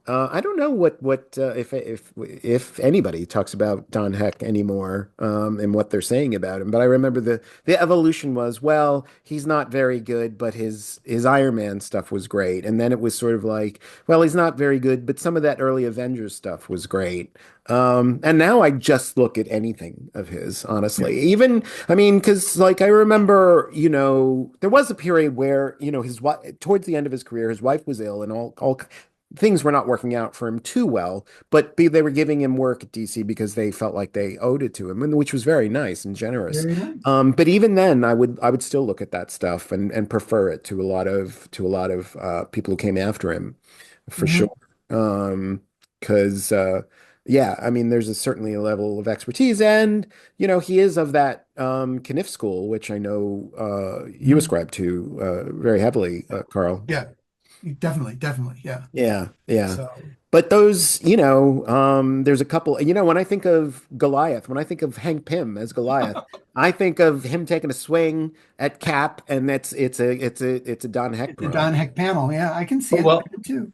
I don't know what if anybody talks about Don Heck anymore, and what they're saying about him. But I remember the evolution was, well, he's not very good, but his Iron Man stuff was great. And then it was sort of like, well, he's not very good, but some of that early Avengers stuff was great. And now I just look at anything of his, Yeah. honestly. Even, I mean, because like I remember, there was a period where, his wife towards the end of his career, his wife was ill, and all things were not working out for him too well, but they were giving him work at DC because they felt like they owed it to him, and which was very nice and generous. Very nice. But even then, I would still look at that stuff and prefer it to a lot of people who came after him, for sure. Mhm. Because yeah, I mean, there's certainly a level of expertise, and he is of that Kniff school, which I know you Mhm. ascribe to very heavily, Carl. Yeah, definitely, definitely. Yeah. Yeah, yeah. So, But those, there's a couple, when I think of Goliath, when I think of Hank Pym as Goliath, I think of him taking a swing at Cap, and it's a Don Heck the drawing. Don Heck panel. Yeah, I can see it. I Well, do too.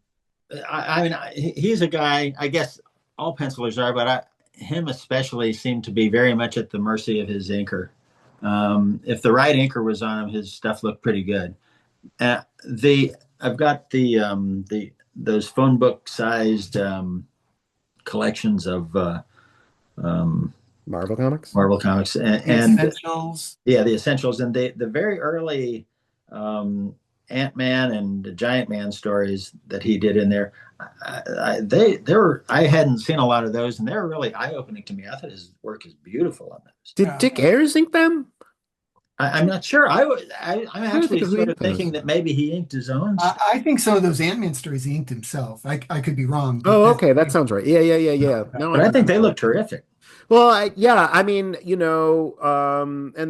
I mean, he's a guy. I guess all pencilers are, but him especially seemed to be very much at the mercy of his inker. If the right inker was on him, his stuff looked pretty good. The I've got the those phone book sized collections of um, Marvel Comics? Marvel comics, The Essentials. yeah, the essentials and the very early um, Ant Man and Giant Man stories that he did in there. They were I hadn't seen a lot of those, and they were really eye opening to me. I thought his work is beautiful on those. Did Yeah. Dick Ayers ink them? I'm not sure. I'm I'm trying to think actually of who sort of inked those. thinking that maybe he inked his own stuff. I think some of those Ant-Man stories he inked himself. I could be wrong, but Oh, that's okay, that sounds right. Yeah, yeah, yeah, yeah. No, But I I think think you're they right. look terrific. Well, yeah, I mean, and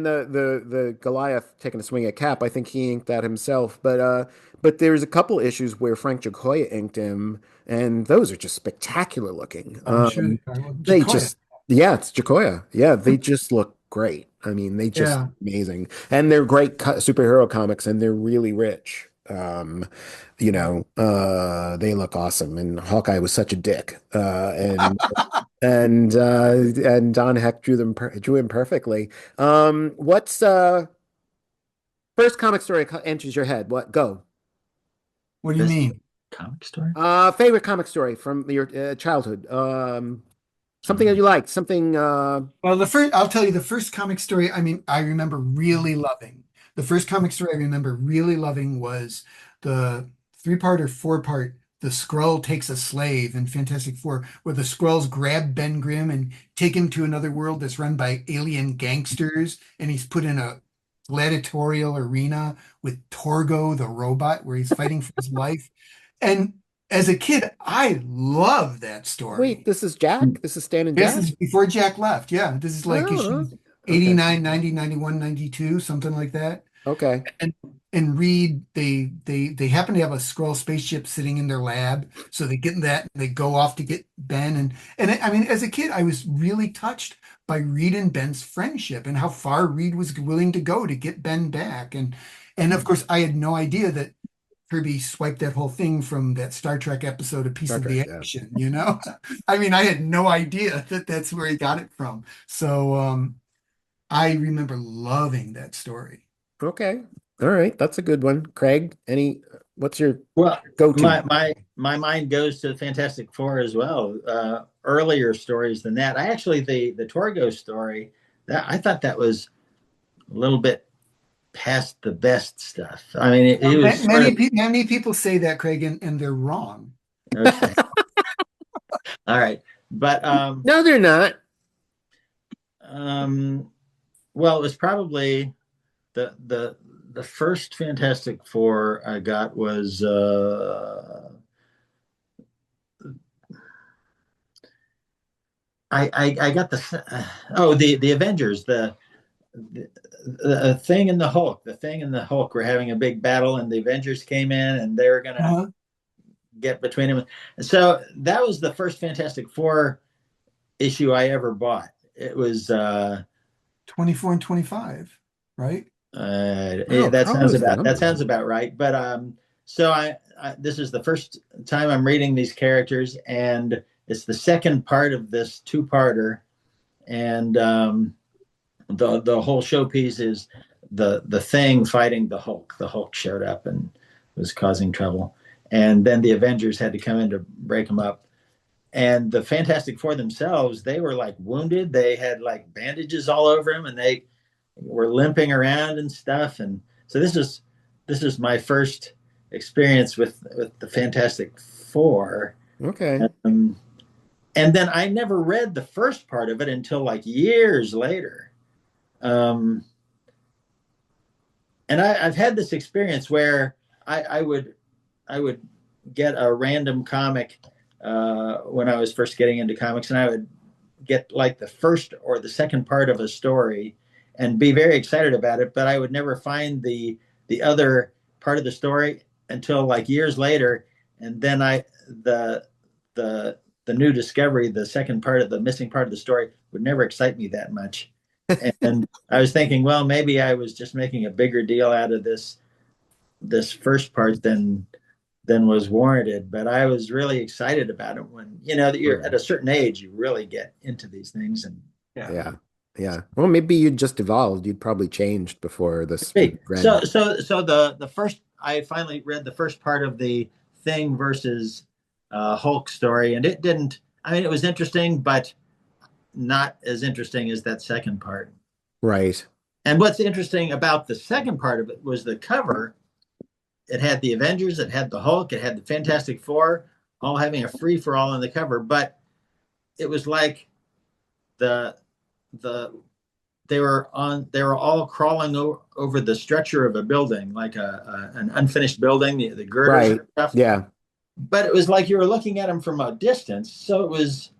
the Goliath taking a swing at Cap, I think he inked that himself. But there's a couple issues where Frank Jacoya inked him, and those are just spectacular looking. I'm sure they are. Well, They Jacoya. just, yeah, it's Jacoya. Yeah, they just look great. I mean, they just Yeah. amazing, and they're great superhero comics, and they're really rich. They look awesome, and Hawkeye was such a dick, and Don Heck drew him perfectly. What's first comic story enters your head? What go? What do you This mean? comic story. Favorite comic story from your childhood? Something that you liked, something Well, I'll tell you the first comic story, I mean, I remember really loving. The first comic story I remember really loving was the three-part or four-part The Skrull Takes a Slave in Fantastic Four, where the Skrulls grab Ben Grimm and take him to another world that's run by alien gangsters, and he's put in a gladiatorial arena with Torgo the robot, where he's fighting for his life. And as a kid, I loved that wait, story. this is Jack? This is Stan and This Jack? is before Jack left. Yeah, this is like Oh, issues okay. 89, 90, 91, 92, something like that. Okay. And and Reed, they happen to have a scroll spaceship sitting in their lab, so they get in that and they go off to get Ben. And I mean, as a kid, I was really touched by Reed and Ben's friendship and how far Reed was willing to go to get Ben back. And of course, I had no idea that Kirby swiped that whole thing from that Star Trek episode, A Piece Star of Trek, the yeah. Action. I mean, I had no idea that that's where he got it from. So I remember loving that story. Okay. All right. That's a good one. Craig, any? What's your Well, go-to? my mind goes to the Fantastic Four as well. Earlier stories than that. I actually the Torgo story that I thought that was a little bit past the best stuff. I mean, it was sort of Many people say that, Craig, and they're wrong. okay. All right, but No, they're not. um, well, it was probably the first Fantastic Four I got was I got the Avengers the the thing and the Hulk were having a big battle and the Avengers came in and they were gonna Uh-huh. get between them. So that was the first Fantastic Four issue I ever bought. It was 24 and 25, right? Oh, how was the that numbers? sounds about right. But so I this is the first time I'm reading these characters, and it's the second part of this two-parter, and the whole showpiece is the Thing fighting the Hulk. The Hulk showed up and was causing trouble, and then the Avengers had to come in to break them up. And the Fantastic Four themselves, they were like wounded. They had like bandages all over them, and they were limping around and stuff. And so this is my first experience with the Fantastic Four. Okay. Um, and then I never read the first part of it until like years later. Um, and I've had this experience where I would get a random comic when I was first getting into comics, and I would get like the first or the second part of a story and be very excited about it, but I would never find the other part of the story until like years later, and then the the new discovery, the second part of the missing part of the story, would never excite me that much. And I was thinking, well, maybe I was just making a bigger deal out of this first part than was warranted. But I was really excited about it when you know that you're at Right. a certain age, you really get into these things, and yeah. Yeah. Yeah. Well, maybe you'd just evolved. You'd probably changed before this Hey, ran. so the first I finally read the first part of the Thing versus Hulk story, and it didn't. I mean, it was interesting, but not as interesting as that second part. Right. And what's interesting about the second part of it was the cover. It had the Avengers, it had the Hulk, it had the Fantastic Four, all having a free for all on the cover. But it was like the the they were all crawling over the structure of a building, like an unfinished building, the girders and Right. stuff. Yeah. But it was like you were looking at them from a distance, so it was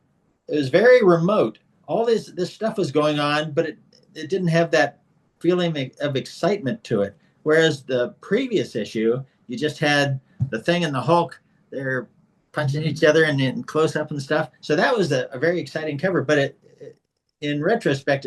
very remote. All this stuff was going on, but it didn't have that feeling of excitement to it. Whereas the previous issue, you just had the Thing and the Hulk. They're punching each other and in close up and stuff. So that was a very exciting cover. But in retrospect,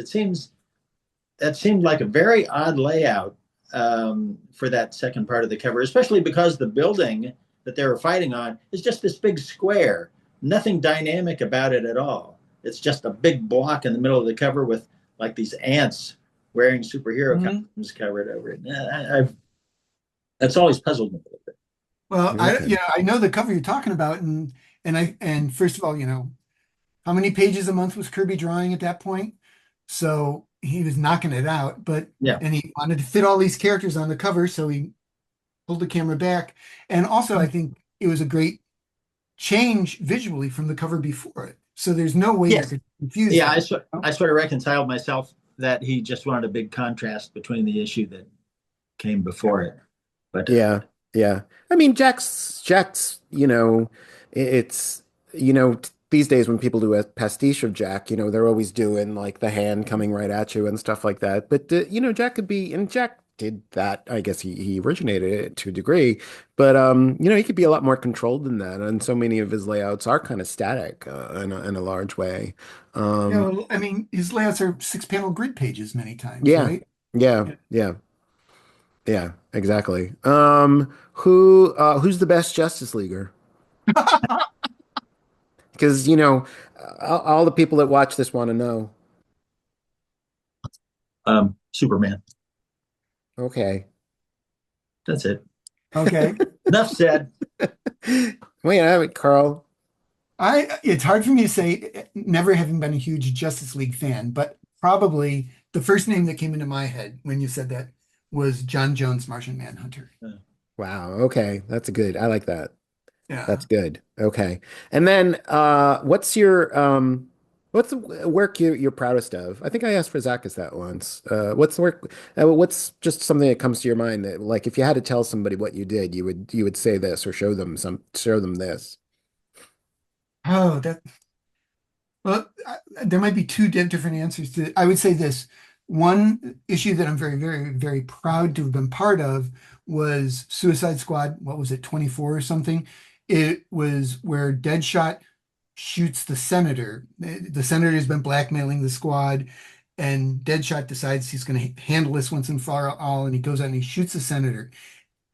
that seemed like a very odd layout for that second part of the cover, especially because the building that they were fighting on is just this big square. Nothing dynamic about it at all. It's just a big block in the middle of the cover with like these ants wearing superhero Mhm. costumes covered over it. That's always puzzled me a little bit. Well, Okay. I know the cover you're talking about, and first of all, how many pages a month was Kirby drawing at that point? So he was knocking it out, Yeah. and he wanted to fit all these characters on the cover, so he pulled the camera back. And also, I think it was a great change visually from the cover before it. So there's no way you Yes. could confuse Yeah. that. I sort of reconciled myself that he just wanted a big contrast between the issue that came before it. But Yeah. Yeah. I mean, Jack's, it's, these days when people do a pastiche of Jack, they're always doing like the hand coming right at you and stuff like that. But, Jack could be, and Jack did that. I guess he originated it to a degree, but, he could be a lot more controlled than that. And so many of his layouts are kind of static, in a large way. Yeah, Um, well, I mean, his layouts are 6 panel grid pages many times, yeah. right? Yeah. Yeah. Yeah. Yeah, exactly. Who's the best Justice Leaguer? Because, all the people that watch this want to know. Superman. Okay. That's it. Okay. Enough said. Wait, I haven't, Carl. It's hard for me to say, never having been a huge Justice League fan, but probably the first name that came into my head when you said that was John Jones, Martian Manhunter. Wow. Okay, that's good. I like that. Yeah. That's good. Okay. And then what's the work you're proudest of? I think I asked for Zacchaeus that once. What's the work what's just something that comes to your mind that like if you had to tell somebody what you did, you would say this or show them this. Oh, that well, there might be two different answers to it. I would say this. One issue that I'm very, very, very proud to have been part of was Suicide Squad. What was it, 24 or something? It was where Deadshot shoots the senator. The senator has been blackmailing the squad, and Deadshot decides he's going to handle this once and for all, and he goes out and he shoots the senator.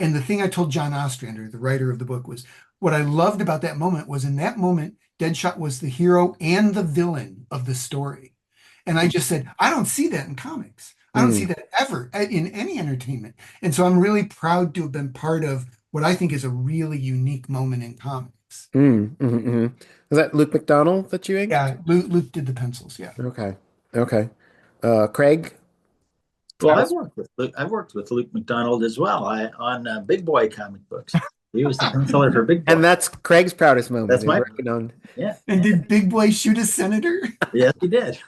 And the thing I told John Ostrander, the writer of the book, was what I loved about that moment was in that moment, Deadshot was the hero and the villain of the story. And I just said, I don't see that in comics. I don't see Mm, that ever in any entertainment. And so I'm really proud to have been part of what I think is a really unique moment in comics. mm. Was that Luke McDonald that you inked? Yeah, Luke did the pencils. Yeah. Okay. Okay. Craig? Well, Proudest- I've worked with Luke McDonald as well. On Big Boy comic books. He was the penciler for Big And Boy. that's Craig's proudest moment That's is my working on. yeah. And did Big Boy shoot a senator? Yes, he did.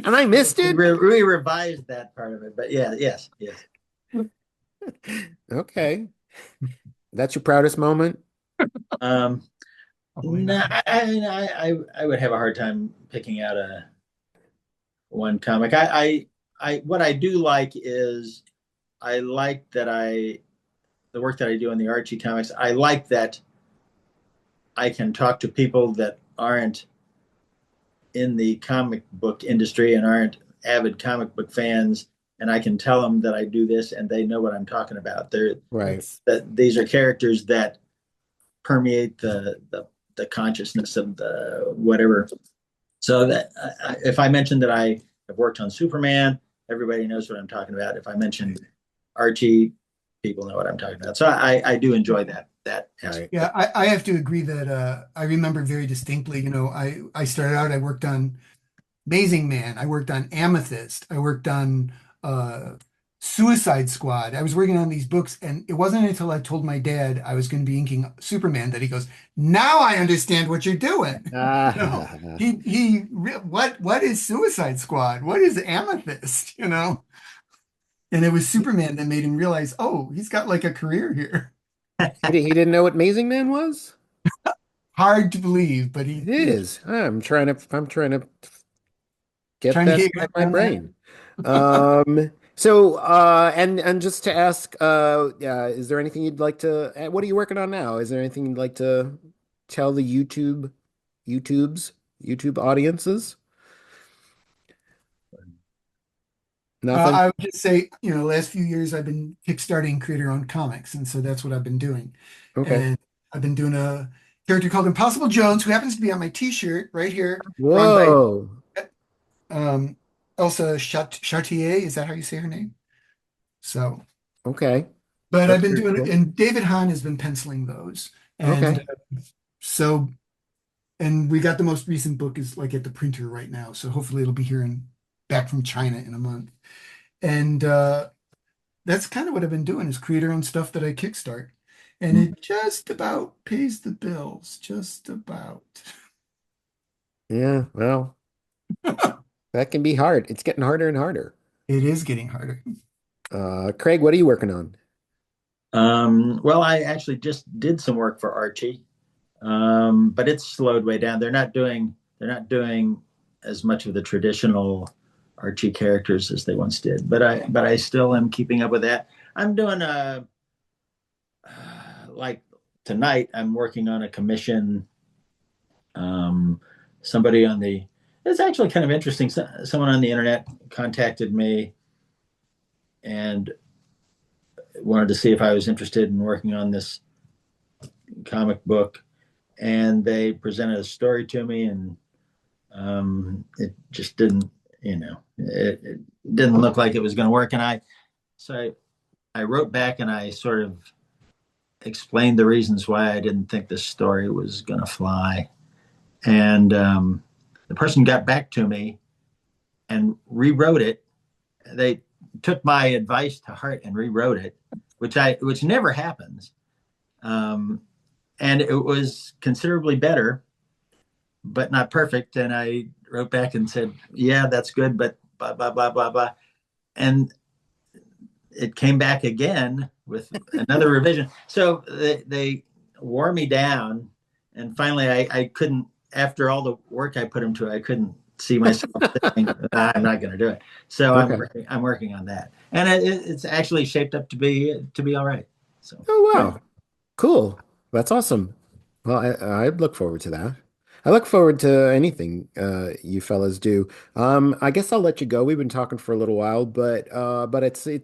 And I missed it. We revised that part of it, but yeah, yes, yes. Okay. That's your proudest moment? Um, Probably no, not. I would have a hard time picking out a one comic. What I do like is I like that the work that I do in the Archie comics. I like that I can talk to people that aren't in the comic book industry and aren't avid comic book fans, and I can tell them that I do this, and they know what I'm talking about. Right. That these are characters that permeate the consciousness of the whatever. So that if I mention that I have worked on Superman, everybody knows what I'm talking about. If I mention Archie, people know what I'm talking about. So I do enjoy that Right. aspect. Yeah, I have to agree that I remember very distinctly, I started out, I worked on Amazing Man, I worked on Amethyst, I worked on uh, Suicide Squad. I was working on these books, and it wasn't until I told my dad I was going to be inking Superman that he goes, "Now I understand what you're doing." No, Ah, what is Suicide Squad? What is Amethyst? And it was Superman that made him realize, oh, he's got like a career here. he didn't know what Amazing Man was? Hard to believe, but It he's is. I'm trying to get trying to that get out of your my head around brain. And just to ask, is there anything you'd like to, what are you working on now? Is there anything you'd like to tell the YouTube audiences? Nothing? I would just say, last few years I've been kickstarting creator-owned comics, and so that's what I've been doing. Okay. And I've been doing a character called Impossible Jones, who happens to be on my T-shirt right here, drawn by Whoa. um, Elsa Chartier. Is that how you say her name? So, Okay. but I've That's been pretty doing, cool. and David Hahn has been penciling those, and Okay. so, and we got the most recent book is like at the printer right now, so hopefully it'll be here and back from China in a month. And that's kind of what I've been doing is creator own stuff that I kickstart. And it just about pays the bills, just about. Yeah, well, that can be hard. It's getting harder and harder. It is getting harder. Craig, what are you working on? Well, I actually just did some work for Archie, but it's slowed way down. They're not doing as much of the traditional Archie characters as they once did. But I still am keeping up with that. I'm doing like tonight. I'm working on a commission. Somebody on the It's actually kind of interesting. Someone on the internet contacted me and wanted to see if I was interested in working on this comic book, and they presented a story to me, and it just didn't, it didn't look like it was going to work. And so I wrote back and I sort of explained the reasons why I didn't think this story was going to fly. And the person got back to me and rewrote it. They took my advice to heart and rewrote it, which never happens. And it was considerably better, but not perfect. And I wrote back and said, "Yeah, that's good, but blah blah blah blah blah." And it came back again with another revision. So they wore me down, and finally, I couldn't. After all the work I put into it, I couldn't see myself saying, "I'm not going to do it." So Okay. I'm working on that, and it's actually shaped up to be all right. So Oh, wow. Cool. That's awesome. Well, I look forward to that. I look forward to anything you fellas do. I guess I'll let you go. We've been talking for a little while, but it's I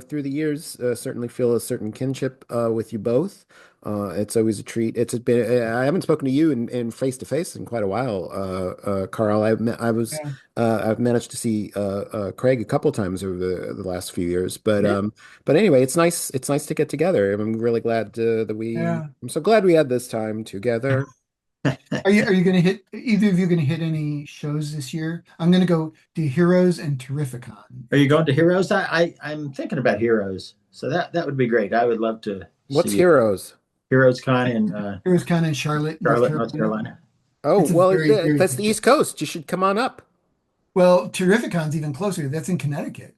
through the years certainly feel a certain kinship with you both. It's always a treat. It's been I haven't spoken to you in face to face in quite a while, Carl. Yeah. I've managed to see Craig a couple times over the last few years, Yeah. but anyway, it's nice. It's nice to get together. I'm really glad that we. Yeah. I'm so glad we had this time together. Are you going to hit either of you going to hit any shows this year? I'm going to go to Heroes and Terrificon. are you going to Heroes? I'm thinking about Heroes, so that would be great. I would love to What's see Heroes? Heroes Con in Heroes kind of in Charlotte, North Charlotte, North Carolina. Carolina. Oh, It's a well, very, very that's good the show. East Coast. You should come on up. Well, Terrificon's even closer. That's in Connecticut.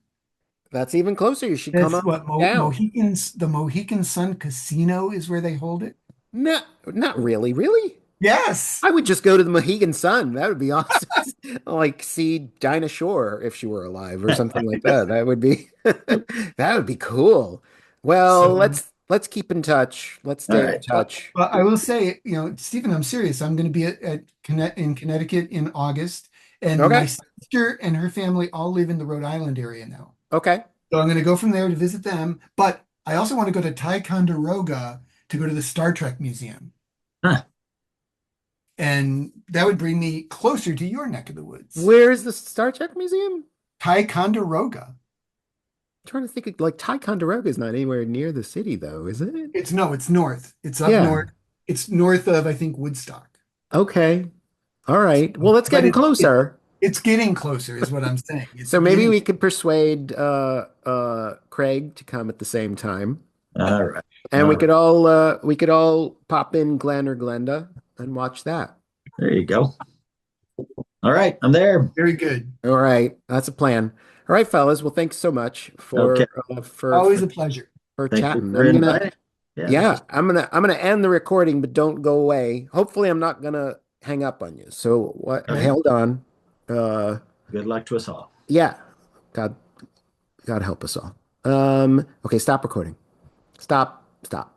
That's even closer. You should come That's on what down. Mohicans, the Mohican Sun Casino is where they hold it. No, not really. Really? Yes. I would just go to the Mohegan Sun. That would be awesome. Like see Dinah Shore if she were alive or something like that. That would be that would be cool. Well, So, let's keep in touch. Let's All stay in right. touch. but I will say, Stephen, I'm serious. I'm going to be in Connecticut in August, and my Okay. sister and her family all live in the Rhode Island area now. Okay. So I'm going to go from there to visit them. But I also want to go to Ticonderoga to go to the Star Trek Museum. Huh. And that would bring me closer to your neck of the woods. Where's the Star Trek Museum? Ticonderoga. Trying to think of, like Ticonderoga is not anywhere near the city though, is it? It's north. It's up Yeah. north. It's north of, I think, Woodstock. Okay. All right. Well, that's But getting closer. it's getting closer, is what I'm saying. It's So maybe getting we could persuade Craig to come at the same time. All right. And All we right. we could all pop in Glen or Glenda and watch that. There you go. All right. I'm there. very good. All right. That's a plan. All right, fellas. Well, thanks so much Okay. Always a pleasure. for Thank you chatting. for inviting. Yeah. This Yeah, is I'm gonna end the recording, but don't go away. Hopefully, I'm not gonna hang up on you. So what? Okay. Hold on. Uh, good luck to us all. yeah. God, God help us all. Okay, stop recording. Stop. Stop.